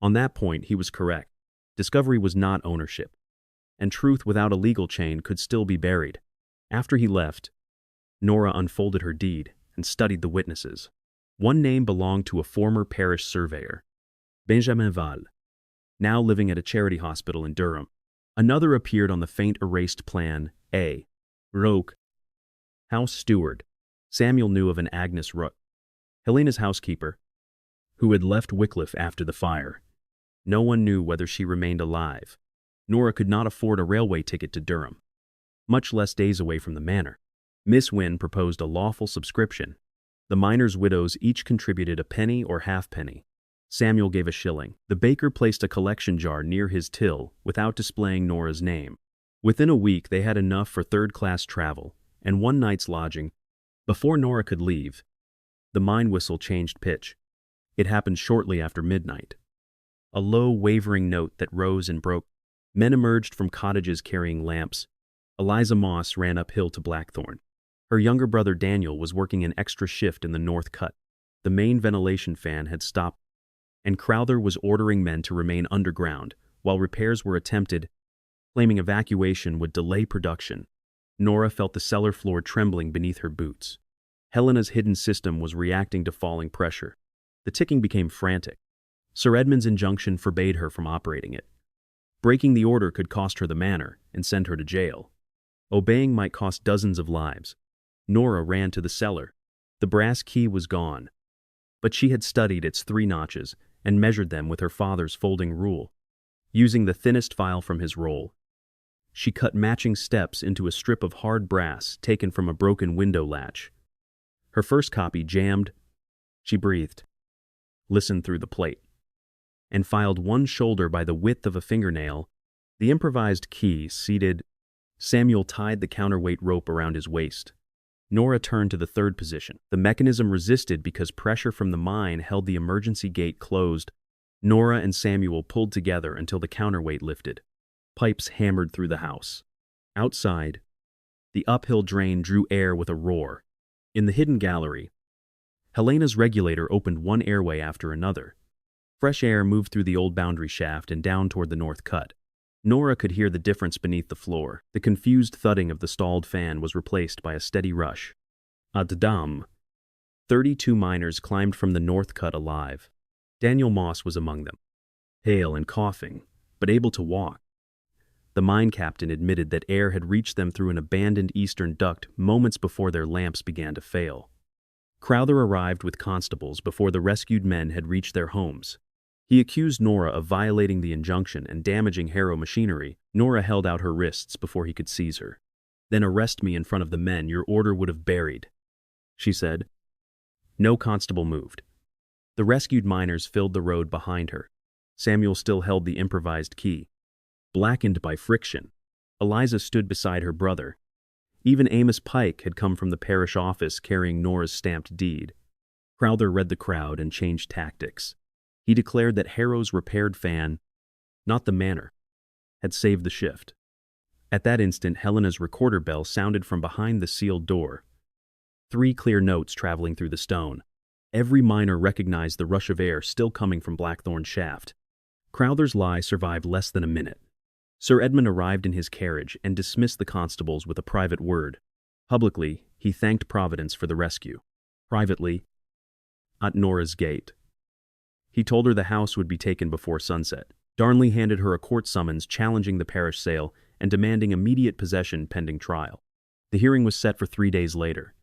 On that point, he was correct. Discovery was not ownership, and truth without a legal chain could still be buried. After he left, Nora unfolded her deed and studied the witnesses. One name belonged to a former parish surveyor, Benjamin Val, now living at a charity hospital in Durham. Another appeared on the faint erased plan, A. Roque, house steward. Samuel knew of an Agnes Rook, Helena's housekeeper, who had left Wycliffe after the fire. No one knew whether she remained alive. Nora could not afford a railway ticket to Durham, much less days away from the manor. Miss Wynne proposed a lawful subscription. The miners' widows each contributed a penny or halfpenny. Samuel gave a shilling. The baker placed a collection jar near his till without displaying Nora's name. Within a week, they had enough for third-class travel and 1 night's lodging. Before Nora could leave, the mine whistle changed pitch. It happened shortly after midnight. A low, wavering note that rose and broke. Men emerged from cottages carrying lamps. Eliza Moss ran uphill to Blackthorn. Her younger brother Daniel was working an extra shift in the Northcutt. The main ventilation fan had stopped, and Crowther was ordering men to remain underground while repairs were attempted, claiming evacuation would delay production. Nora felt the cellar floor trembling beneath her boots. Helena's hidden system was reacting to falling pressure. The ticking became frantic. Sir Edmund's injunction forbade her from operating it. Breaking the order could cost her the manor and send her to jail. Obeying might cost dozens of lives. Nora ran to the cellar. The brass key was gone, but she had studied its 3 notches and measured them with her father's folding rule. Using the thinnest file from his roll, She cut matching steps into a strip of hard brass taken from a broken window latch. Her first copy jammed. She breathed, listened through the plate, and filed one shoulder by the width of a fingernail. The improvised key seated. Samuel tied the counterweight rope around his waist. Nora turned to the third position. The mechanism resisted because pressure from the mine held the emergency gate closed. Nora and Samuel pulled together until the counterweight lifted. Pipes hammered through the house. Outside, the uphill drain drew air with a roar. In the hidden gallery, Helena's regulator opened one airway after another. Fresh air moved through the old boundary shaft and down toward the north cut. Nora could hear the difference beneath the floor. The confused thudding of the stalled fan was replaced by a steady rush. Ad-dam. 32 miners climbed from the north cut alive. Daniel Moss was among them, pale and coughing, but able to walk. The mine captain admitted that air had reached them through an abandoned eastern duct moments before their lamps began to fail. Crowther arrived with constables before the rescued men had reached their homes. He accused Nora of violating the injunction and damaging Harrow machinery. Nora held out her wrists before he could seize her. "Then arrest me in front of the men your order would have buried," she said. No constable moved. The rescued miners filled the road behind her. Samuel still held the improvised key. Blackened by friction, Eliza stood beside her brother. Even Amos Pike had come from the parish office carrying Nora's stamped deed. Crowther read the crowd and changed tactics. He declared that Harrow's repaired fan, not the Manor, had saved the shift. At that instant, Helena's recorder bell sounded from behind the sealed door. 3 clear notes traveling through the stone. Every miner recognized the rush of air still coming from Blackthorn's shaft. Crowther's lie survived less than a minute. Sir Edmund arrived in his carriage and dismissed the constables with a private word. Publicly, he thanked Providence for the rescue. Privately, at Nora's gate, he told her the house would be taken before sunset. Darnley handed her a court summons challenging the parish sale and demanding immediate possession pending trial. The hearing was set for 3 days later.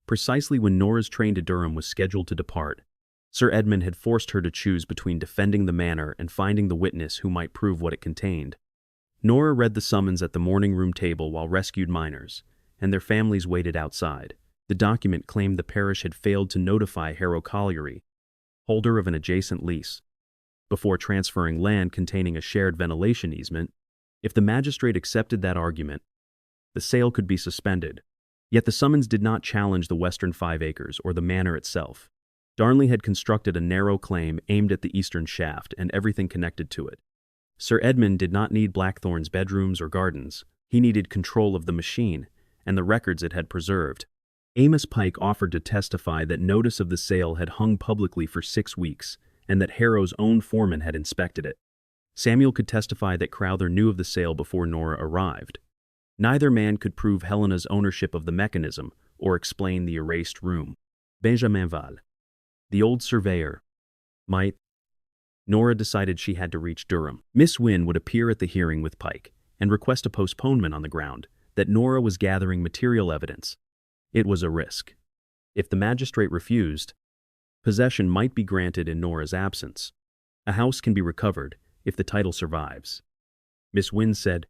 Precisely when Nora's train to Durham was scheduled to depart, Sir Edmund had forced her to choose between defending the manor and finding the witness who might prove what it contained. Nora read the summons at the morning room table while rescued miners, and their families waited outside. The document claimed the parish had failed to notify Harrow Colliery, holder of an adjacent lease, before transferring land containing a shared ventilation easement. If the magistrate accepted that argument, the sale could be suspended. Yet the summons did not challenge the western 5 acres or the manor itself. Darnley had constructed a narrow claim aimed at the eastern shaft and everything connected to it. Sir Edmund did not need Blackthorn's bedrooms or gardens. He needed control of the machine and the records it had preserved. Amos Pike offered to testify that notice of the sale had hung publicly for 6 weeks and that Harrow's own foreman had inspected it. Samuel could testify that Crowther knew of the sale before Nora arrived. Neither man could prove Helena's ownership of the mechanism or explain the erased room. Benjamin Val, the old surveyor, might. Nora decided she had to reach Durham. Miss Wynne would appear at the hearing with Pike and request a postponement on the ground that Nora was gathering material evidence. It was a risk. If the magistrate refused, possession might be granted in Nora's absence. A house can be recovered if the title survives. Miss Wynne said,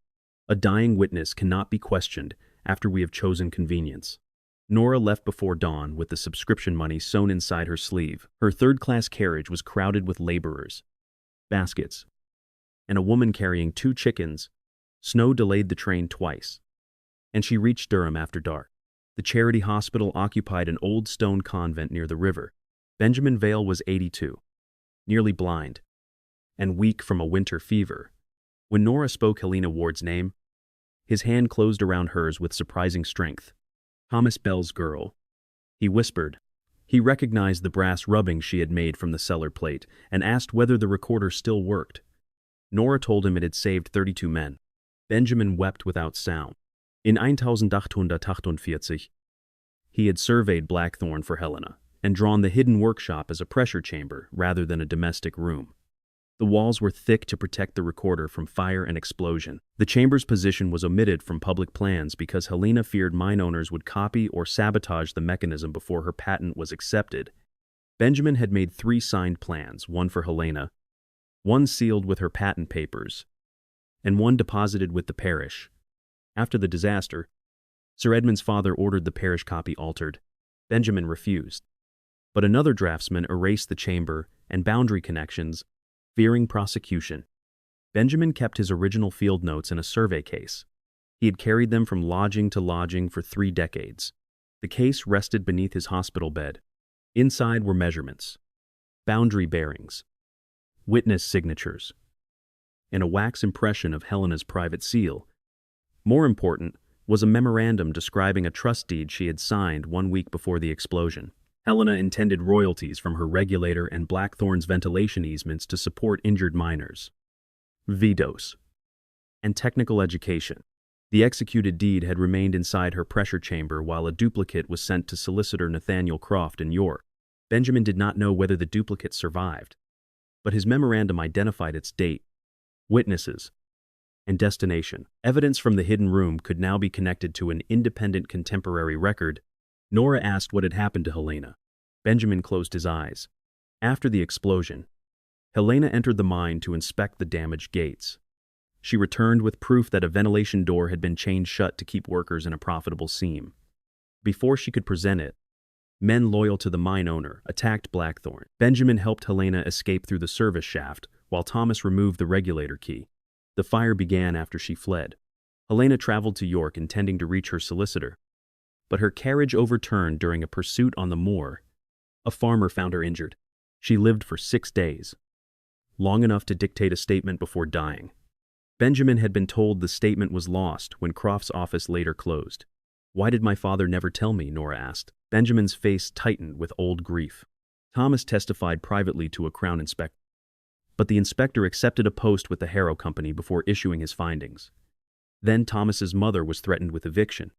"A dying witness cannot be questioned after we have chosen convenience." Nora left before dawn with the subscription money sewn inside her sleeve. Her third-class carriage was crowded with laborers, baskets, and a woman carrying 2 chickens. Snow delayed the train twice, and she reached Durham after dark. The charity hospital occupied an old stone convent near the river. Benjamin Vale was 82, nearly blind, and weak from a winter fever. When Nora spoke Helena Ward's name, his hand closed around hers with surprising strength. "Thomas Bell's girl," he whispered. He recognized the brass rubbing she had made from the cellar plate and asked whether the recorder still worked. Nora told him it had saved 32 men. Benjamin wept without sound. In 1848, he had surveyed Blackthorn for Helena and drawn the hidden workshop as a pressure chamber rather than a domestic room. The walls were thick to protect the recorder from fire and explosion. The chamber's position was omitted from public plans because Helena feared mine owners would copy or sabotage the mechanism before her patent was accepted. Benjamin had made 3 signed plans, one for Helena, one sealed with her patent papers, and one deposited with the parish. After the disaster, Sir Edmund's father ordered the parish copy altered. Benjamin refused. But another draftsman erased the chamber and boundary connections, fearing prosecution. Benjamin kept his original field notes in a survey case. He had carried them from lodging to lodging for 3 decades. The case rested beneath his hospital bed. Inside were measurements, boundary bearings, witness signatures, and a wax impression of Helena's private seal. More important was a memorandum describing a trust deed she had signed 1 week before the explosion. Helena intended royalties from her regulator and Blackthorn's ventilation easements to support injured miners, vidos, and technical education. The executed deed had remained inside her pressure chamber while a duplicate was sent to solicitor Nathaniel Croft in York. Benjamin did not know whether the duplicate survived, but his memorandum identified its date, witnesses, and destination. Evidence from the hidden room could now be connected to an independent contemporary record. Nora asked what had happened to Helena. Benjamin closed his eyes. After the explosion, Helena entered the mine to inspect the damaged gates. She returned with proof that a ventilation door had been chained shut to keep workers in a profitable seam. Before she could present it, men loyal to the mine owner attacked Blackthorn. Benjamin helped Helena escape through the service shaft, while Thomas removed the regulator key. The fire began after she fled. Helena traveled to York intending to reach her solicitor, but her carriage overturned during a pursuit on the moor. A farmer found her injured. She lived for 6 days, long enough to dictate a statement before dying. Benjamin had been told the statement was lost when Croft's office later closed. "Why did my father never tell me?" Nora asked. Benjamin's face tightened with old grief. Thomas testified privately to a Crown inspector, but the inspector accepted a post with the Harrow Company before issuing his findings. Then Thomas's mother was threatened with eviction.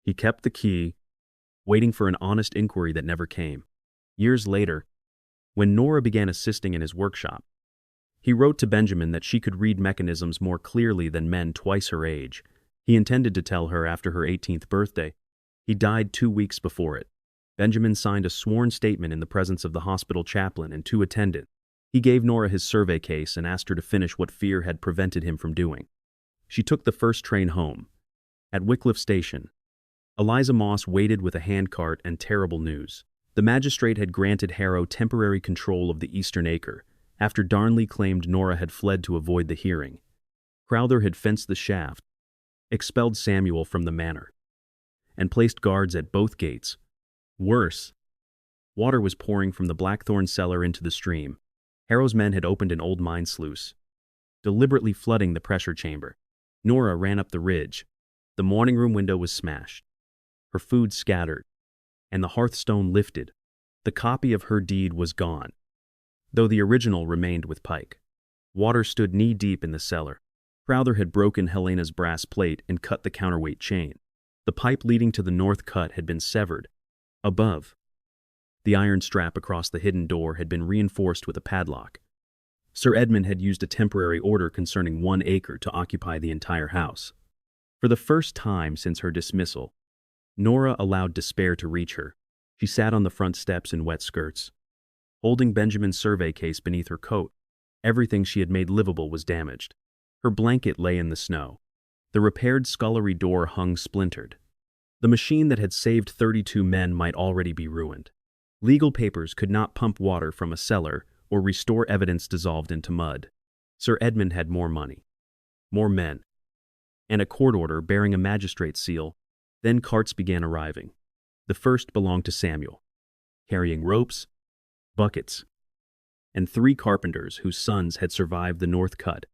He kept the key, waiting for an honest inquiry that never came. Years later, when Nora began assisting in his workshop, he wrote to Benjamin that she could read mechanisms more clearly than men twice her age. He intended to tell her after her 18th birthday. He died 2 weeks before it. Benjamin signed a sworn statement in the presence of the hospital chaplain and 2 attendants. He gave Nora his survey case and asked her to finish what fear had prevented him from doing. She took the first train home. At Wycliffe Station, Eliza Moss waited with a handcart and terrible news. The magistrate had granted Harrow temporary control of the Eastern Acre, after Darnley claimed Nora had fled to avoid the hearing. Crowther had fenced the shaft, expelled Samuel from the manor, and placed guards at both gates. Worse, water was pouring from the Blackthorn cellar into the stream. Harrow's men had opened an old mine sluice, deliberately flooding the pressure chamber. Nora ran up the ridge. The morning room window was smashed, her food scattered, and the hearthstone lifted. The copy of her deed was gone, though the original remained with Pike. Water stood knee-deep in the cellar. Crowther had broken Helena's brass plate and cut the counterweight chain. The pipe leading to the north cut had been severed. Above, the iron strap across the hidden door had been reinforced with a padlock. Sir Edmund had used a temporary order concerning 1 acre to occupy the entire house. For the first time since her dismissal, Nora allowed despair to reach her. She sat on the front steps in wet skirts, holding Benjamin's survey case beneath her coat. Everything she had made livable was damaged. Her blanket lay in the snow. The repaired scullery door hung splintered. The machine that had saved 32 men might already be ruined. Legal papers could not pump water from a cellar or restore evidence dissolved into mud. Sir Edmund had more money, more men, and a court order bearing a magistrate's seal. Then carts began arriving. The first belonged to Samuel, carrying ropes, buckets, and 3 carpenters whose sons had survived the North Cut.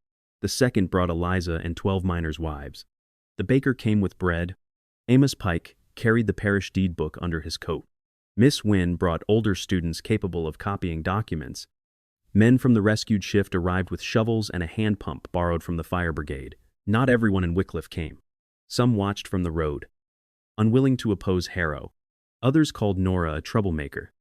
The second brought Eliza and 12 miners' wives. The baker came with bread. Amos Pike carried the parish deed book under his coat. Miss Wynne brought older students capable of copying documents. Men from the rescued shift arrived with shovels and a hand pump borrowed from the fire brigade. Not everyone in Wycliffe came. Some watched from the road, unwilling to oppose Harrow. Others called Nora a troublemaker.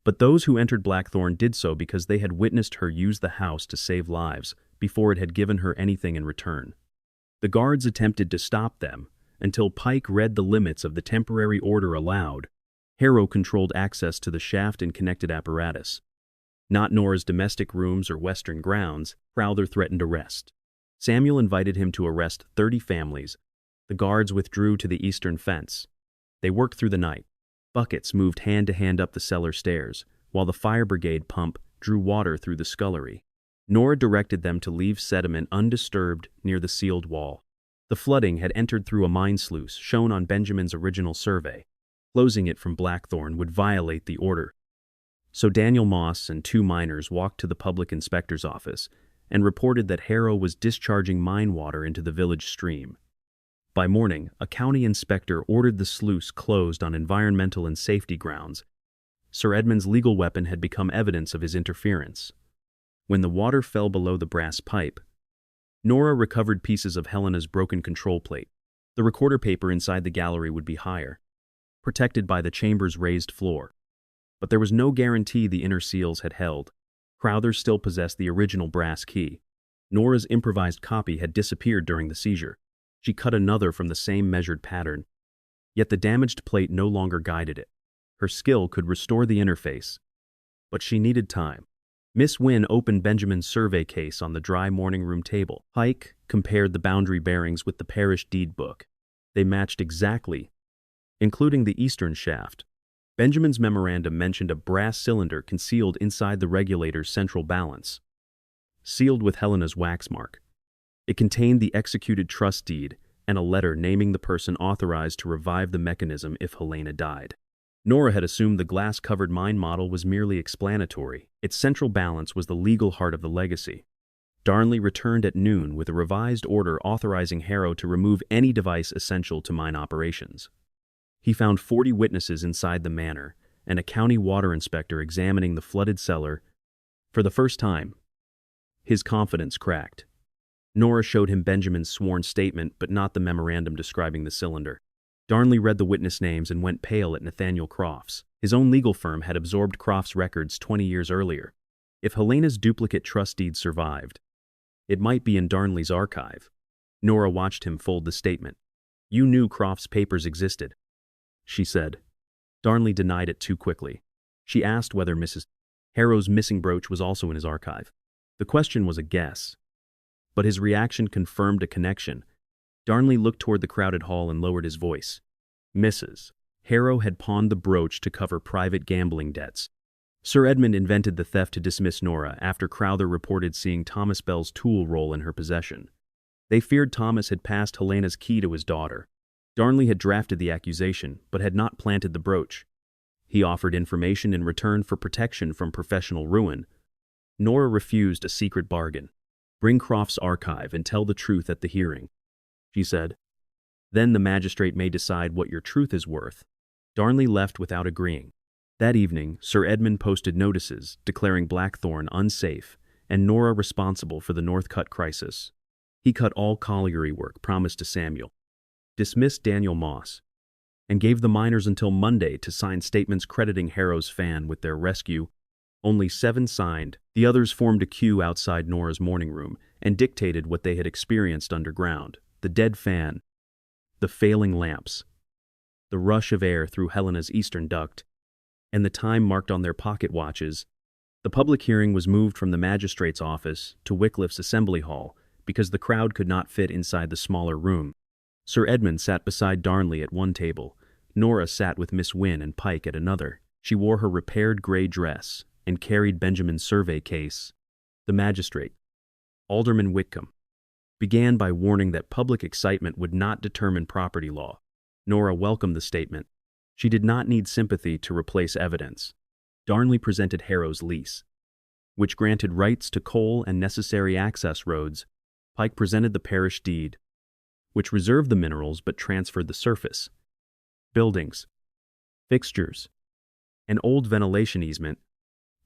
But those who entered Blackthorn did so because they had witnessed her use the house to save lives before it had given her anything in return. The guards attempted to stop them until Pike read the limits of the temporary order allowed. Harrow controlled access to the shaft and connected apparatus. Not Nora's domestic rooms or western grounds. Crowther threatened arrest. Samuel invited him to arrest 30 families. The guards withdrew to the eastern fence. They worked through the night. Buckets moved hand to hand up the cellar stairs, while the fire brigade pump drew water through the scullery. Nora directed them to leave sediment undisturbed near the sealed wall. The flooding had entered through a mine sluice shown on Benjamin's original survey. Closing it from Blackthorn would violate the order. So Daniel Moss and 2 miners walked to the public inspector's office and reported that Harrow was discharging mine water into the village stream. By morning, a county inspector ordered the sluice closed on environmental and safety grounds. Sir Edmund's legal weapon had become evidence of his interference. When the water fell below the brass pipe, Nora recovered pieces of Helena's broken control plate. The recorder paper inside the gallery would be higher, protected by the chamber's raised floor. But there was no guarantee the inner seals had held. Crowther still possessed the original brass key. Nora's improvised copy had disappeared during the seizure. She cut another from the same measured pattern. Yet the damaged plate no longer guided it. Her skill could restore the interface, but she needed time. Miss Wynne opened Benjamin's survey case on the dry morning room table. Pike compared the boundary bearings with the parish deed book. They matched exactly, including the eastern shaft. Benjamin's memorandum mentioned a brass cylinder concealed inside the regulator's central balance, sealed with Helena's wax mark. It contained the executed trust deed and a letter naming the person authorized to revive the mechanism if Helena died. Nora had assumed the glass-covered mine model was merely explanatory. Its central balance was the legal heart of the legacy. Darnley returned at noon with a revised order authorizing Harrow to remove any device essential to mine operations. He found 40 witnesses inside the manor and a county water inspector examining the flooded cellar. For the first time, his confidence cracked. Nora showed him Benjamin's sworn statement, but not the memorandum describing the cylinder. Darnley read the witness names and went pale at Nathaniel Crofts. His own legal firm had absorbed Crofts' records 20 years earlier. If Helena's duplicate trust deed survived, it might be in Darnley's archive. Nora watched him fold the statement. "You knew Crofts' papers existed," she said. Darnley denied it too quickly. She asked whether Mrs. Harrow's missing brooch was also in his archive. The question was a guess, but his reaction confirmed a connection. Darnley looked toward the crowded hall and lowered his voice. "Mrs. Harrow had pawned the brooch to cover private gambling debts. Sir Edmund invented the theft to dismiss Nora after Crowther reported seeing Thomas Bell's tool roll in her possession. They feared Thomas had passed Helena's key to his daughter. Darnley had drafted the accusation, but had not planted the brooch. He offered information in return for protection from professional ruin. Nora refused a secret bargain. "Bring Crofts' archive and tell the truth at the hearing," she said. "Then the magistrate may decide what your truth is worth." Darnley left without agreeing. That evening, Sir Edmund posted notices declaring Blackthorn unsafe and Nora responsible for the Northcutt crisis. He cut all colliery work promised to Samuel, dismissed Daniel Moss, and gave the miners until Monday to sign statements crediting Harrow's fan with their rescue. Only 7 signed. The others formed a queue outside Nora's morning room and dictated what they had experienced underground: the dead fan, the failing lamps, the rush of air through Helena's eastern duct, and the time marked on their pocket watches. The public hearing was moved from the magistrate's office to Wycliffe's assembly hall because the crowd could not fit inside the smaller room. Sir Edmund sat beside Darnley at one table. Nora sat with Miss Wynne and Pike at another. She wore her repaired gray dress and carried Benjamin's survey case. The magistrate, Alderman Whitcomb, began by warning that public excitement would not determine property law. Nora welcomed the statement. She did not need sympathy to replace evidence. Darnley presented Harrow's lease, which granted rights to coal and necessary access roads. Pike presented the parish deed, which reserved the minerals but transferred the surface, buildings, fixtures, and old ventilation easement.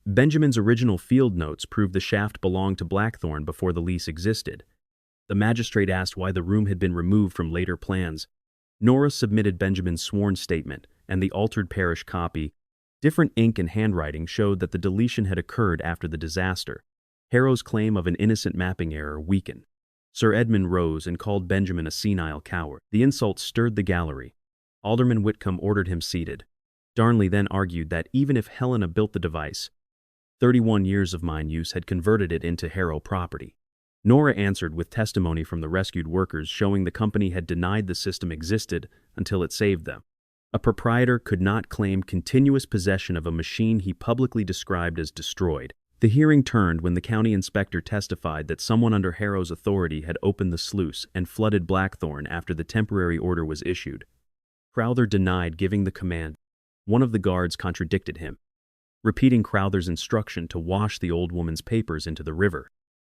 Benjamin's original field notes proved the shaft belonged to Blackthorn before the lease existed. The magistrate asked why the room had been removed from later plans. Nora submitted Benjamin's sworn statement and the altered parish copy. Different ink and handwriting showed that the deletion had occurred after the disaster. Harrow's claim of an innocent mapping error weakened. Sir Edmund rose and called Benjamin a senile coward. The insult stirred the gallery. Alderman Whitcomb ordered him seated. Darnley then argued that even if Helena built the device, 31 years of mine use had converted it into Harrow property. Nora answered with testimony from the rescued workers showing the company had denied the system existed until it saved them. A proprietor could not claim continuous possession of a machine he publicly described as destroyed. The hearing turned when the county inspector testified that someone under Harrow's authority had opened the sluice and flooded Blackthorn after the temporary order was issued. Crowther denied giving the command. One of the guards contradicted him, repeating Crowther's instruction to wash the old woman's papers into the river.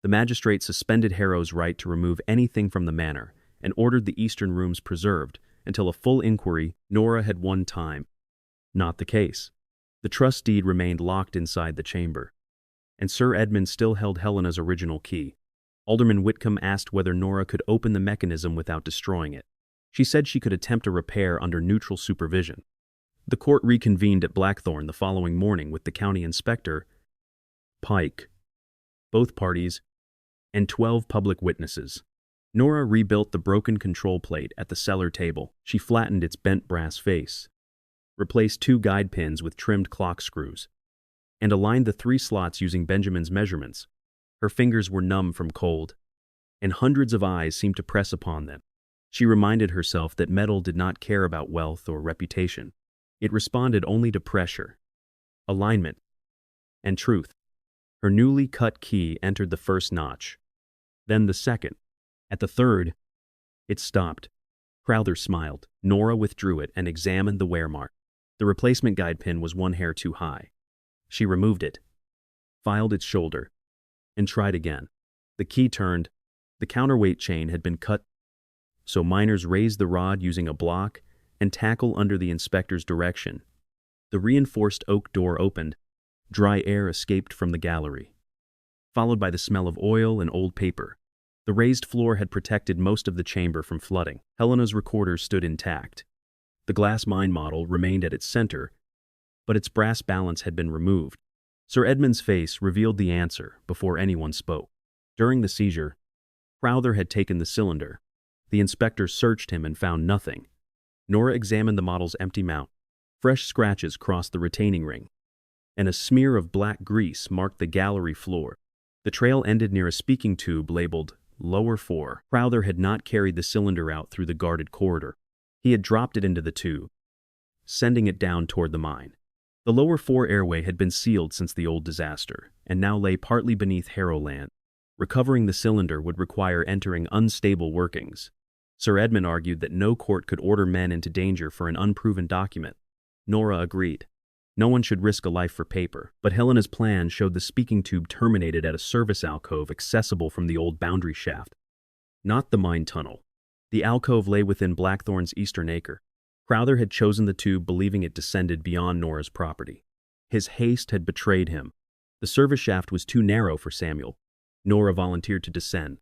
The magistrate suspended Harrow's right to remove anything from the manor and ordered the eastern rooms preserved until a full inquiry. Nora had won time. Not the case. The trust deed remained locked inside the chamber, and Sir Edmund still held Helena's original key. Alderman Whitcomb asked whether Nora could open the mechanism without destroying it. She said she could attempt a repair under neutral supervision. The court reconvened at Blackthorn the following morning with the county inspector, Pike, both parties, and 12 public witnesses. Nora rebuilt the broken control plate at the cellar table. She flattened its bent brass face, replaced 2 guide pins with trimmed clock screws, and aligned the 3 slots using Benjamin's measurements. Her fingers were numb from cold, and hundreds of eyes seemed to press upon them. She reminded herself that metal did not care about wealth or reputation. It responded only to pressure, alignment, and truth. Her newly cut key entered the first notch, then the second. At the third, it stopped. Crowther smiled. Nora withdrew it and examined the wear mark. The replacement guide pin was 1 hair too high. She removed it, filed its shoulder, and tried again. The key turned. The counterweight chain had been cut, so miners raised the rod using a block and tackle under the inspector's direction. The reinforced oak door opened. Dry air escaped from the gallery, followed by the smell of oil and old paper. The raised floor had protected most of the chamber from flooding. Helena's recorder stood intact. The glass mine model remained at its center, but its brass balance had been removed. Sir Edmund's face revealed the answer before anyone spoke. During the seizure, Crowther had taken the cylinder. The inspector searched him and found nothing. Nora examined the model's empty mount. Fresh scratches crossed the retaining ring, and a smear of black grease marked the gallery floor. The trail ended near a speaking tube labeled Lower 4. Crowther had not carried the cylinder out through the guarded corridor. He had dropped it into the tube, sending it down toward the mine. The lower 4 airway had been sealed since the old disaster, and now lay partly beneath Harrowland. Recovering the cylinder would require entering unstable workings. Sir Edmund argued that no court could order men into danger for an unproven document. Nora agreed. No one should risk a life for paper, but Helena's plan showed the speaking tube terminated at a service alcove accessible from the old boundary shaft, not the mine tunnel. The alcove lay within Blackthorn's eastern acre. Crowther had chosen the tube believing it descended beyond Nora's property. His haste had betrayed him. The service shaft was too narrow for Samuel. Nora volunteered to descend,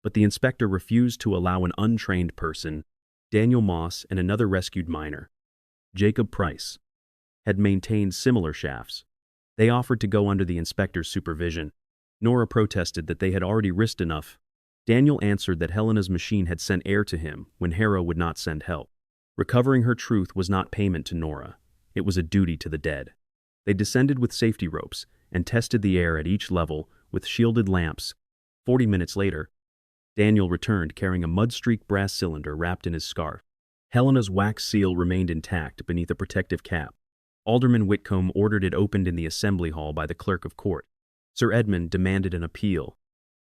but the inspector refused to allow an untrained person. Daniel Moss and another rescued miner, Jacob Price, had maintained similar shafts. They offered to go under the inspector's supervision. Nora protested that they had already risked enough. Daniel answered that Helena's machine had sent air to him when Harrow would not send help. Recovering her truth was not payment to Nora. It was a duty to the dead. They descended with safety ropes and tested the air at each level with shielded lamps. 40 minutes later, Daniel returned carrying a mud-streaked brass cylinder wrapped in his scarf. Helena's wax seal remained intact beneath a protective cap. Alderman Whitcomb ordered it opened in the assembly hall by the clerk of court. Sir Edmund demanded an appeal.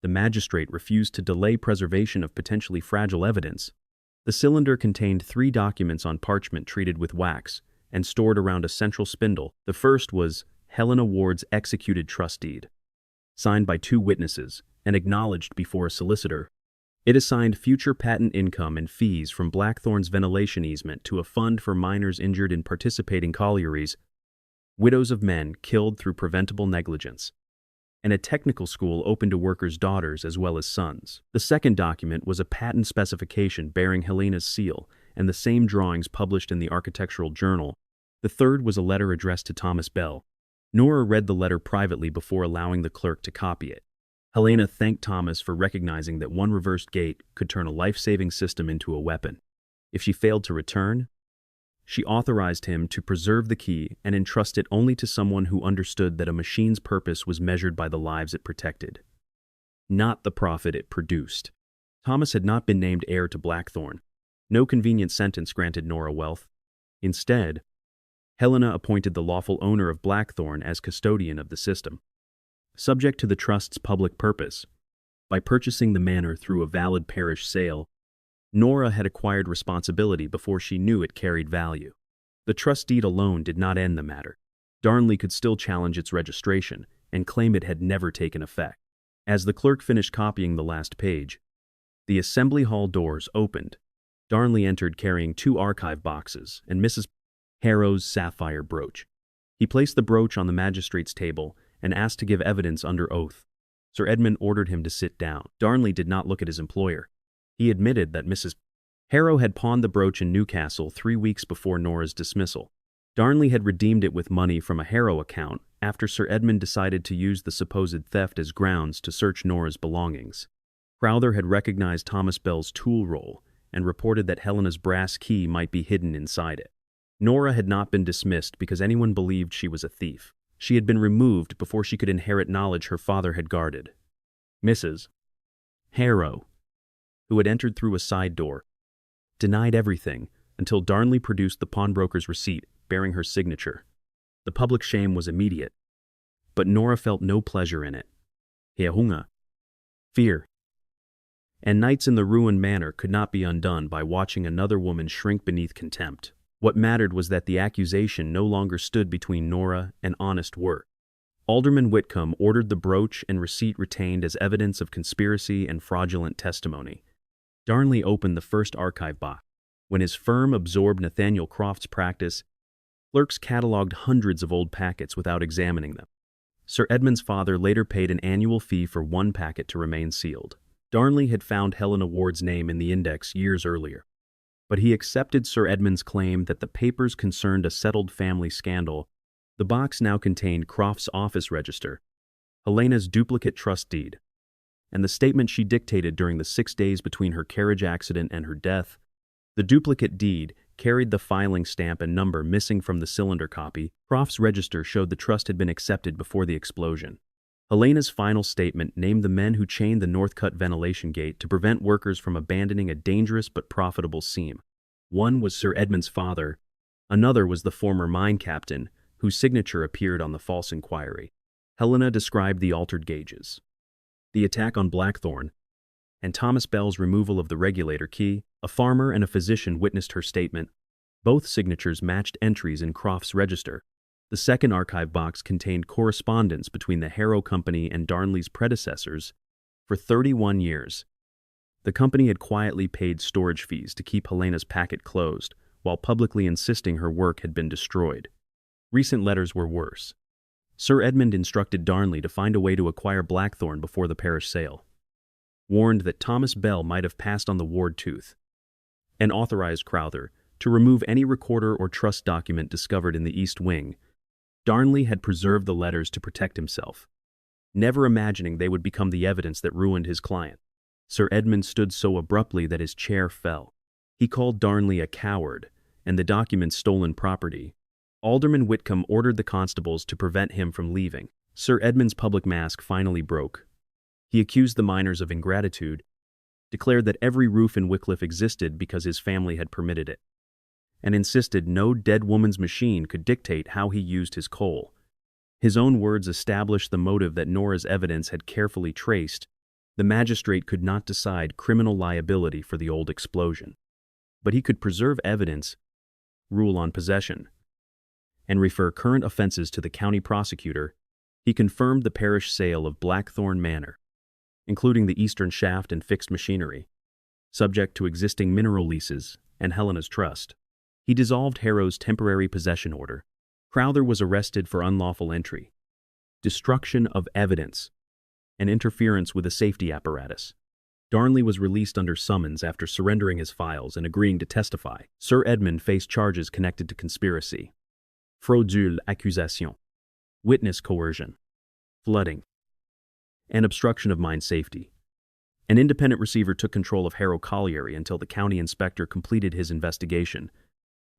The magistrate refused to delay preservation of potentially fragile evidence. The cylinder contained 3 documents on parchment treated with wax and stored around a central spindle. The first was Helena Ward's executed trust deed, signed by 2 witnesses and acknowledged before a solicitor. It assigned future patent income and fees from Blackthorn's ventilation easement to a fund for miners injured in participating collieries, widows of men killed through preventable negligence, and a technical school open to workers' daughters as well as sons. The second document was a patent specification bearing Helena's seal and the same drawings published in the Architectural Journal. The third was a letter addressed to Thomas Bell. Nora read the letter privately before allowing the clerk to copy it. Helena thanked Thomas for recognizing that one reversed gate could turn a life-saving system into a weapon. If she failed to return, she authorized him to preserve the key and entrust it only to someone who understood that a machine's purpose was measured by the lives it protected. not the profit it produced. Thomas had not been named heir to Blackthorn. No convenient sentence granted Nora wealth. Instead, Helena appointed the lawful owner of Blackthorn as custodian of the system. Subject to the trust's public purpose, by purchasing the manor through a valid parish sale, Nora had acquired responsibility before she knew it carried value. The trust deed alone did not end the matter. Darnley could still challenge its registration and claim it had never taken effect. As the clerk finished copying the last page, the assembly hall doors opened. Darnley entered carrying 2 archive boxes and Mrs. Harrow's sapphire brooch. He placed the brooch on the magistrate's table and asked to give evidence under oath. Sir Edmund ordered him to sit down. Darnley did not look at his employer. He admitted that Mrs. Harrow had pawned the brooch in Newcastle 3 weeks before Nora's dismissal. Darnley had redeemed it with money from a Harrow account after Sir Edmund decided to use the supposed theft as grounds to search Nora's belongings. Crowther had recognized Thomas Bell's tool roll and reported that Helena's brass key might be hidden inside it. Nora had not been dismissed because anyone believed she was a thief. She had been removed before she could inherit knowledge her father had guarded. Mrs. Harrow, who had entered through a side door, denied everything until Darnley produced the pawnbroker's receipt bearing her signature. The public shame was immediate, but Nora felt no pleasure in it. Fear. And nights in the ruined manor could not be undone by watching another woman shrink beneath contempt. What mattered was that the accusation no longer stood between Nora and honest work. Alderman Whitcomb ordered the brooch and receipt retained as evidence of conspiracy and fraudulent testimony. Darnley opened the first archive box. When his firm absorbed Nathaniel Croft's practice, clerks catalogued hundreds of old packets without examining them. Sir Edmund's father later paid an annual fee for 1 packet to remain sealed. Darnley had found Helena Ward's name in the index years earlier, but he accepted Sir Edmund's claim that the papers concerned a settled family scandal. The box now contained Croft's office register, Helena's duplicate trust deed, and the statement she dictated during the 6 days between her carriage accident and her death. The duplicate deed carried the filing stamp and number missing from the cylinder copy. Croft's register showed the trust had been accepted before the explosion. Helena's final statement named the men who chained the Northcut ventilation gate to prevent workers from abandoning a dangerous but profitable seam. One was Sir Edmund's father, another was the former mine captain, whose signature appeared on the false inquiry. Helena described the altered gauges, the attack on Blackthorn, and Thomas Bell's removal of the regulator key. A farmer and a physician witnessed her statement. Both signatures matched entries in Croft's register. The second archive box contained correspondence between the Harrow Company and Darnley's predecessors for 31 years. The company had quietly paid storage fees to keep Helena's packet closed, while publicly insisting her work had been destroyed. Recent letters were worse. Sir Edmund instructed Darnley to find a way to acquire Blackthorn before the parish sale, warned that Thomas Bell might have passed on the Ward tooth, and authorized Crowther to remove any recorder or trust document discovered in the East Wing. Darnley had preserved the letters to protect himself, never imagining they would become the evidence that ruined his client. Sir Edmund stood so abruptly that his chair fell. He called Darnley a coward and the documents stolen property. Alderman Whitcomb ordered the constables to prevent him from leaving. Sir Edmund's public mask finally broke. He accused the miners of ingratitude, declared that every roof in Wycliffe existed because his family had permitted it, and insisted no dead woman's machine could dictate how he used his coal. His own words established the motive that Nora's evidence had carefully traced. The magistrate could not decide criminal liability for the old explosion, but he could preserve evidence, rule on possession, and refer current offenses to the county prosecutor. He confirmed the parish sale of Blackthorn Manor, including the eastern shaft and fixed machinery, subject to existing mineral leases and Helena's trust. He dissolved Harrow's temporary possession order. Crowther was arrested for unlawful entry, destruction of evidence, and interference with a safety apparatus. Darnley was released under summons after surrendering his files and agreeing to testify. Sir Edmund faced charges connected to conspiracy, fraudule accusation, witness coercion, flooding, and obstruction of mine safety. An independent receiver took control of Harrow Colliery until the county inspector completed his investigation.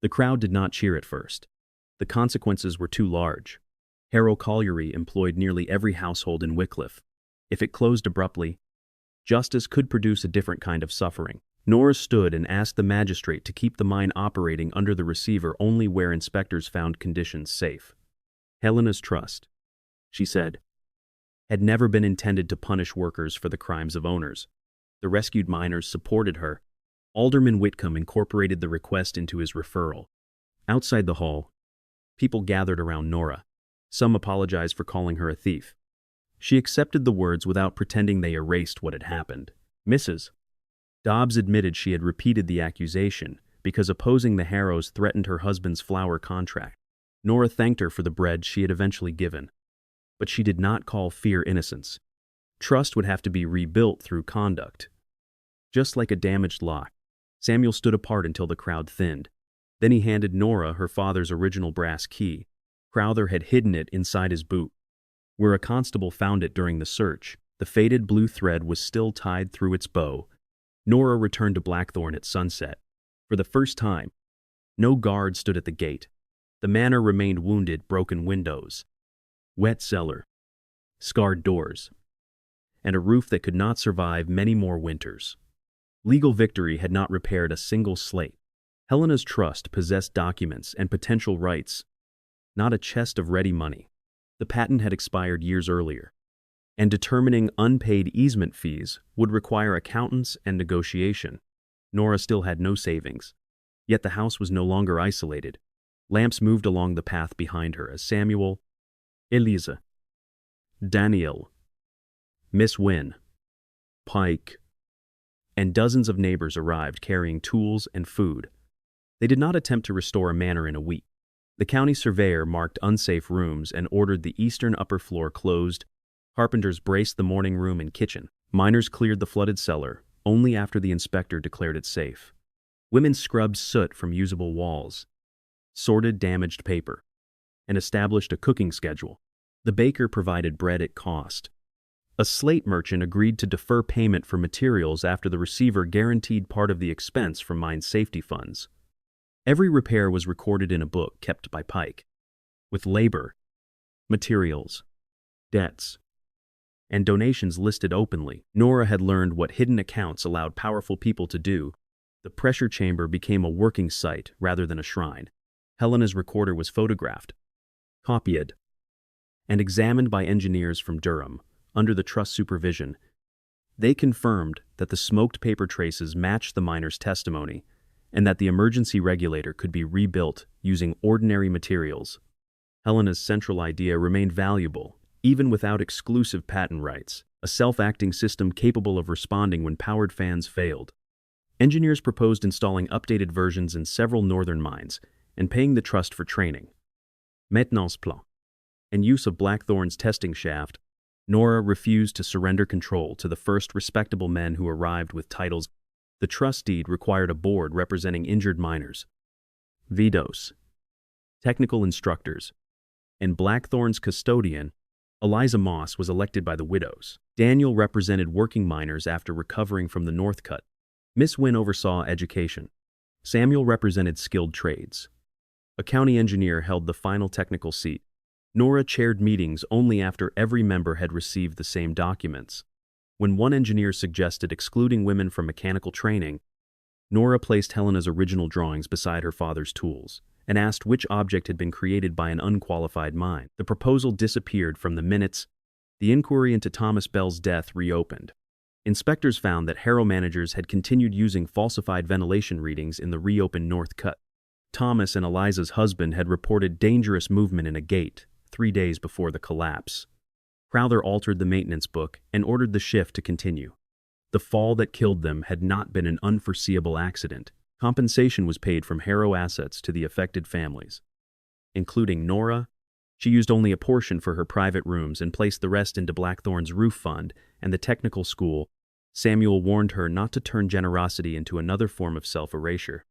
The crowd did not cheer at first. The consequences were too large. Harrow Colliery employed nearly every household in Wycliffe. If it closed abruptly, Justice could produce a different kind of suffering. Nora stood and asked the magistrate to keep the mine operating under the receiver only where inspectors found conditions safe. Helena's trust, she said, had never been intended to punish workers for the crimes of owners. The rescued miners supported her. Alderman Whitcomb incorporated the request into his referral. Outside the hall, people gathered around Nora. Some apologized for calling her a thief. She accepted the words without pretending they erased what had happened. Mrs. Dobbs admitted she had repeated the accusation because opposing the Harrows threatened her husband's flour contract. Nora thanked her for the bread she had eventually given. But she did not call fear innocence. Trust would have to be rebuilt through conduct. Just like a damaged lock, Samuel stood apart until the crowd thinned. Then he handed Nora her father's original brass key. Crowther had hidden it inside his boot. Where a constable found it during the search, the faded blue thread was still tied through its bow. Nora returned to Blackthorn at sunset. For the first time, no guard stood at the gate. The manor remained wounded, broken windows, wet cellar, scarred doors, and a roof that could not survive many more winters. Legal victory had not repaired a single slate. Helena's trust possessed documents and potential rights, not a chest of ready money. The patent had expired years earlier, and determining unpaid easement fees would require accountants and negotiation. Nora still had no savings. Yet the house was no longer isolated. Lamps moved along the path behind her as Samuel, Eliza, Daniel, Miss Wynne, Pike, and dozens of neighbors arrived carrying tools and food. They did not attempt to restore a manor in a week. The county surveyor marked unsafe rooms and ordered the eastern upper floor closed. Carpenters braced the morning room and kitchen. Miners cleared the flooded cellar only after the inspector declared it safe. Women scrubbed soot from usable walls, sorted damaged paper, and established a cooking schedule. The baker provided bread at cost. A slate merchant agreed to defer payment for materials after the receiver guaranteed part of the expense from mine safety funds. Every repair was recorded in a book kept by Pike, with labor, materials, debts, and donations listed openly. Nora had learned what hidden accounts allowed powerful people to do. The pressure chamber became a working site rather than a shrine. Helena's recorder was photographed, copied, and examined by engineers from Durham under the trust supervision. They confirmed that the smoked paper traces matched the miner's testimony and that the emergency regulator could be rebuilt using ordinary materials. Helena's central idea remained valuable, even without exclusive patent rights, a self-acting system capable of responding when powered fans failed. Engineers proposed installing updated versions in several northern mines and paying the trust for training, maintenance plan, and use of Blackthorn's testing shaft. Nora refused to surrender control to the first respectable men who arrived with titles. The trust deed required a board representing injured miners, VDOS, technical instructors, and Blackthorn's custodian, Eliza Moss, was elected by the widows. Daniel represented working miners after recovering from the North Cut. Miss Wynne oversaw education. Samuel represented skilled trades. A county engineer held the final technical seat. Nora chaired meetings only after every member had received the same documents. When one engineer suggested excluding women from mechanical training, Nora placed Helena's original drawings beside her father's tools and asked which object had been created by an unqualified mind. The proposal disappeared from the minutes. The inquiry into Thomas Bell's death reopened. Inspectors found that Harrow managers had continued using falsified ventilation readings in the reopened North Cut. Thomas and Eliza's husband had reported dangerous movement in a gate 3 days before the collapse. Crowther altered the maintenance book and ordered the shift to continue. The fall that killed them had not been an unforeseeable accident. Compensation was paid from Harrow assets to the affected families, including Nora. She used only a portion for her private rooms and placed the rest into Blackthorn's roof fund and the technical school. Samuel warned her not to turn generosity into another form of self-erasure.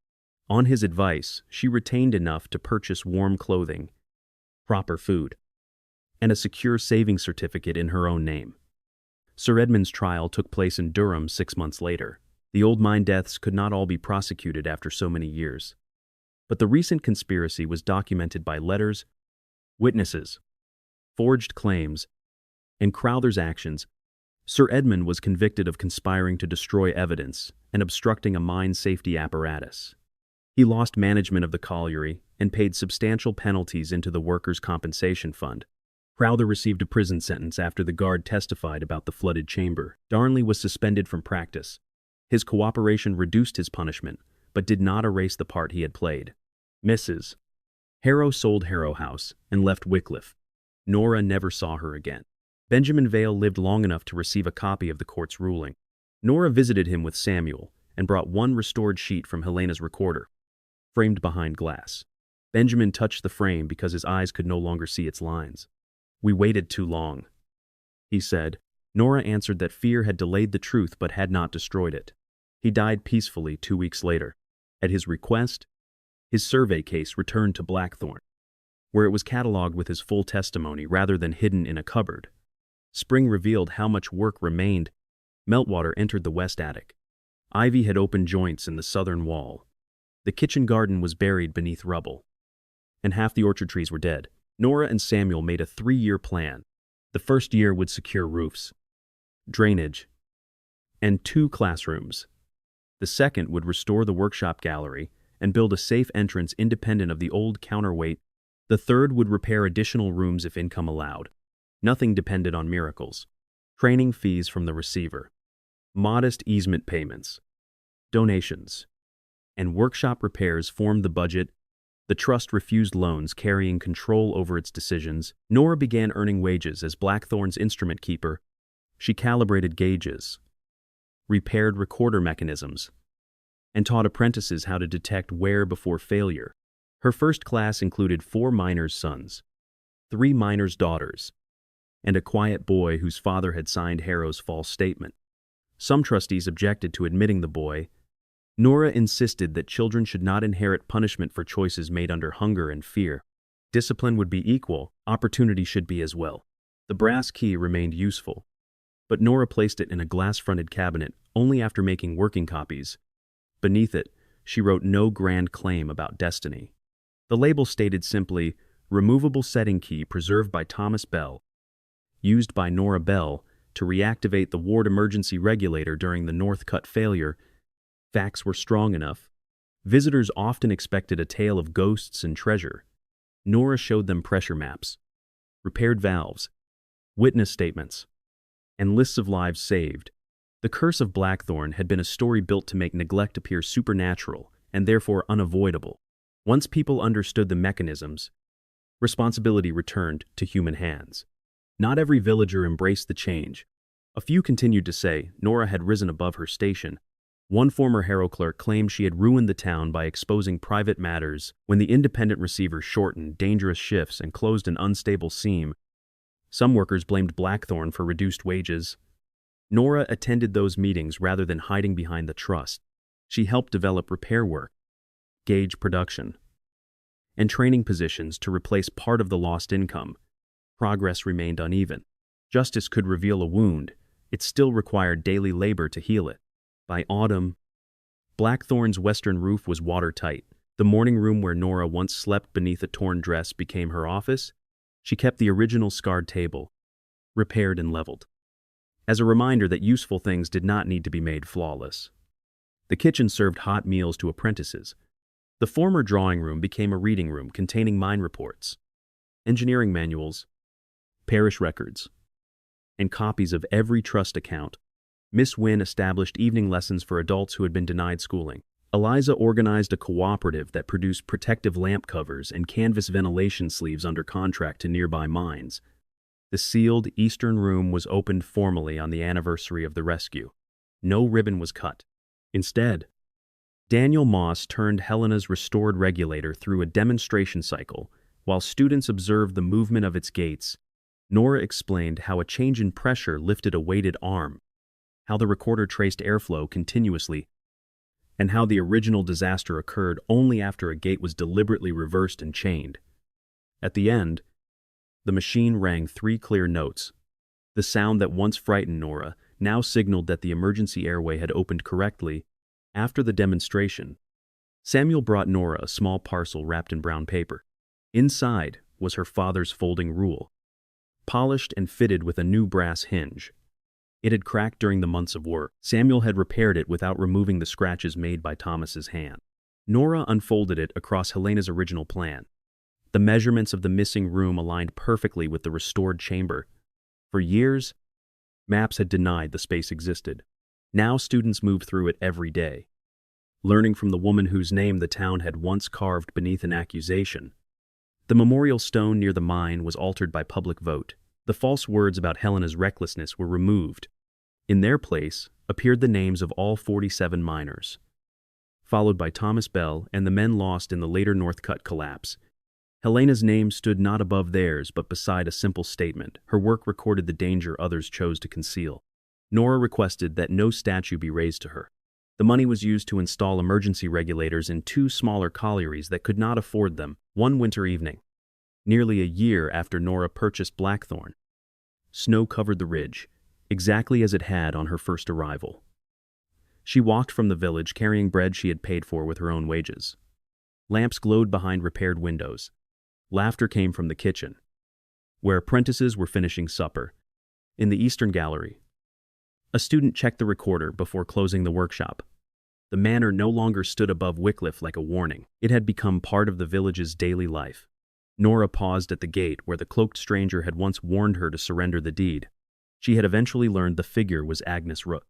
On his advice, she retained enough to purchase warm clothing, proper food, and a secure savings certificate in her own name. Sir Edmund's trial took place in Durham 6 months later. The old mine deaths could not all be prosecuted after so many years. But the recent conspiracy was documented by letters, witnesses, forged claims, and Crowther's actions. Sir Edmund was convicted of conspiring to destroy evidence and obstructing a mine safety apparatus. He lost management of the colliery and paid substantial penalties into the workers' compensation fund. Crowther received a prison sentence after the guard testified about the flooded chamber. Darnley was suspended from practice. His cooperation reduced his punishment, but did not erase the part he had played. Mrs. Harrow sold Harrow House and left Wycliffe. Nora never saw her again. Benjamin Vale lived long enough to receive a copy of the court's ruling. Nora visited him with Samuel and brought one restored sheet from Helena's recorder, framed behind glass. Benjamin touched the frame because his eyes could no longer see its lines. "We waited too long," he said. Nora answered that fear had delayed the truth but had not destroyed it. He died peacefully 2 weeks later. At his request, his survey case returned to Blackthorn, where it was catalogued with his full testimony rather than hidden in a cupboard. Spring revealed how much work remained. Meltwater entered the west attic. Ivy had opened joints in the southern wall. The kitchen garden was buried beneath rubble, and half the orchard trees were dead. Nora and Samuel made a 3-year plan. The first year would secure roofs, drainage, and 2 classrooms. The second would restore the workshop gallery and build a safe entrance independent of the old counterweight. The third would repair additional rooms if income allowed. Nothing depended on miracles. Training fees from the receiver, modest easement payments, donations, and workshop repairs formed the budget. The trust refused loans, carrying control over its decisions. Nora began earning wages as Blackthorn's instrument keeper. She calibrated gauges, repaired recorder mechanisms, and taught apprentices how to detect wear before failure. Her first class included 4 miners' sons, 3 miners' daughters, and a quiet boy whose father had signed Harrow's false statement. Some trustees objected to admitting the boy. Nora insisted that children should not inherit punishment for choices made under hunger and fear. Discipline would be equal, opportunity should be as well. The brass key remained useful, but Nora placed it in a glass-fronted cabinet only after making working copies. Beneath it, she wrote no grand claim about destiny. The label stated simply, "Removable setting key preserved by Thomas Bell, used by Nora Bell to reactivate the ward emergency regulator during the Northcutt failure." Facts were strong enough. Visitors often expected a tale of ghosts and treasure. Nora showed them pressure maps, repaired valves, witness statements, and lists of lives saved. The Curse of Blackthorn had been a story built to make neglect appear supernatural and therefore unavoidable. Once people understood the mechanisms, responsibility returned to human hands. Not every villager embraced the change. A few continued to say Nora had risen above her station. One former Harrow clerk claimed she had ruined the town by exposing private matters. When the independent receiver shortened dangerous shifts and closed an unstable seam, some workers blamed Blackthorn for reduced wages. Nora attended those meetings rather than hiding behind the trust. She helped develop repair work, gauge production, and training positions to replace part of the lost income. Progress remained uneven. Justice could reveal a wound. It still required daily labor to heal it. By autumn, Blackthorn's western roof was watertight. The morning room where Nora once slept beneath a torn dress became her office. She kept the original scarred table, repaired and leveled, as a reminder that useful things did not need to be made flawless. The kitchen served hot meals to apprentices. The former drawing room became a reading room containing mine reports, engineering manuals, parish records, and copies of every trust account. Miss Wynne established evening lessons for adults who had been denied schooling. Eliza organized a cooperative that produced protective lamp covers and canvas ventilation sleeves under contract to nearby mines. The sealed eastern room was opened formally on the anniversary of the rescue. No ribbon was cut. Instead, Daniel Moss turned Helena's restored regulator through a demonstration cycle while students observed the movement of its gates. Nora explained how a change in pressure lifted a weighted arm, how the recorder traced airflow continuously, and how the original disaster occurred only after a gate was deliberately reversed and chained. At the end, the machine rang 3 clear notes. The sound that once frightened Nora now signaled that the emergency airway had opened correctly. After the demonstration, Samuel brought Nora a small parcel wrapped in brown paper. Inside was her father's folding rule, polished and fitted with a new brass hinge. It had cracked during the months of work. Samuel had repaired it without removing the scratches made by Thomas's hand. Nora unfolded it across Helena's original plan. The measurements of the missing room aligned perfectly with the restored chamber. For years, maps had denied the space existed. Now students moved through it every day, learning from the woman whose name the town had once carved beneath an accusation. The memorial stone near the mine was altered by public vote. The false words about Helena's recklessness were removed. In their place appeared the names of all 47 miners, followed by Thomas Bell and the men lost in the later Northcutt collapse. Helena's name stood not above theirs, but beside a simple statement. Her work recorded the danger others chose to conceal. Nora requested that no statue be raised to her. The money was used to install emergency regulators in 2 smaller collieries that could not afford them. One winter evening, nearly a year after Nora purchased Blackthorn, snow covered the ridge, exactly as it had on her first arrival. She walked from the village carrying bread she had paid for with her own wages. Lamps glowed behind repaired windows. Laughter came from the kitchen, where apprentices were finishing supper. In the eastern gallery, a student checked the recorder before closing the workshop. The manor no longer stood above Wycliffe like a warning. It had become part of the village's daily life. Nora paused at the gate where the cloaked stranger had once warned her to surrender the deed. She had eventually learned the figure was Agnes Rook,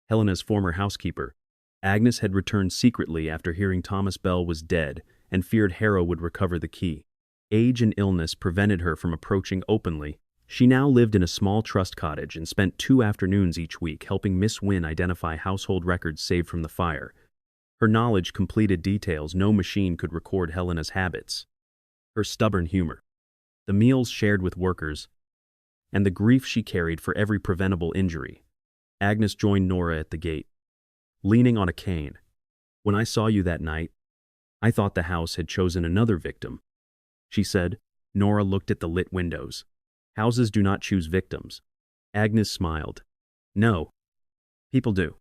Helena's former housekeeper. Agnes had returned secretly after hearing Thomas Bell was dead and feared Harrow would recover the key. Age and illness prevented her from approaching openly. She now lived in a small trust cottage and spent 2 afternoons each week helping Miss Wynne identify household records saved from the fire. Her knowledge completed details no machine could record Helena's habits, her stubborn humor, the meals shared with workers, and the grief she carried for every preventable injury. Agnes joined Nora at the gate, leaning on a cane. "When I saw you that night, I thought the house had chosen another victim," she said. Nora looked at the lit windows. "Houses do not choose victims." Agnes smiled. "No, people do.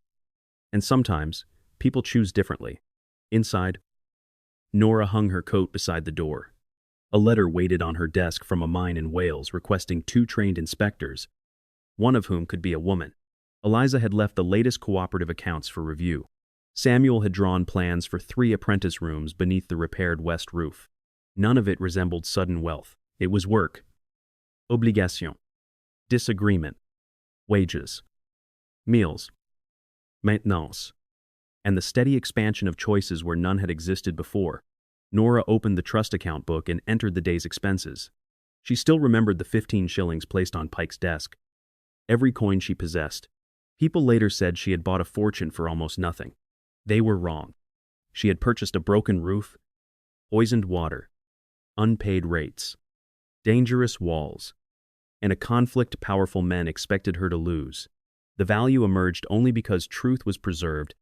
And sometimes, people choose differently." Inside, Nora hung her coat beside the door. A letter waited on her desk from a mine in Wales requesting 2 trained inspectors, one of whom could be a woman. Eliza had left the latest cooperative accounts for review. Samuel had drawn plans for 3 apprentice rooms beneath the repaired west roof. None of it resembled sudden wealth. It was work, obligation, disagreement, wages, meals, maintenance, and the steady expansion of choices where none had existed before. Nora opened the trust account book and entered the day's expenses. She still remembered the 15 shillings placed on Pike's desk. Every coin she possessed. People later said she had bought a fortune for almost nothing. They were wrong. She had purchased a broken roof, poisoned water, unpaid rates, dangerous walls, and a conflict powerful men expected her to lose. The value emerged only because truth was preserved,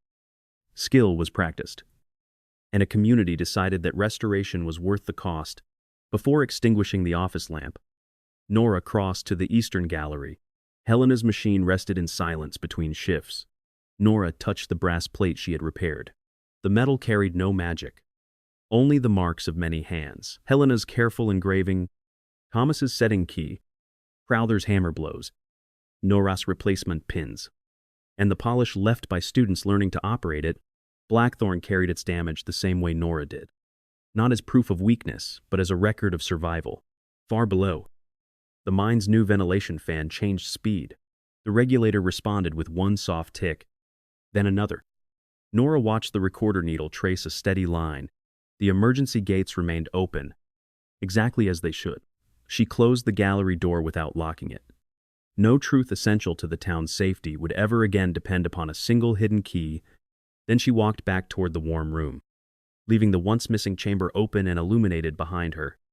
skill was practiced, and a community decided that restoration was worth the cost. Before extinguishing the office lamp, Nora crossed to the eastern gallery. Helena's machine rested in silence between shifts. Nora touched the brass plate she had repaired. The metal carried no magic, only the marks of many hands. Helena's careful engraving, Thomas's setting key, Crowther's hammer blows, Nora's replacement pins, and the polish left by students learning to operate it. Blackthorn carried its damage the same way Nora did. Not as proof of weakness, but as a record of survival. Far below, the mine's new ventilation fan changed speed. The regulator responded with one soft tick, then another. Nora watched the recorder needle trace a steady line. The emergency gates remained open, exactly as they should. She closed the gallery door without locking it. No truth essential to the town's safety would ever again depend upon a single hidden key. Then she walked back toward the warm room, leaving the once missing chamber open and illuminated behind her.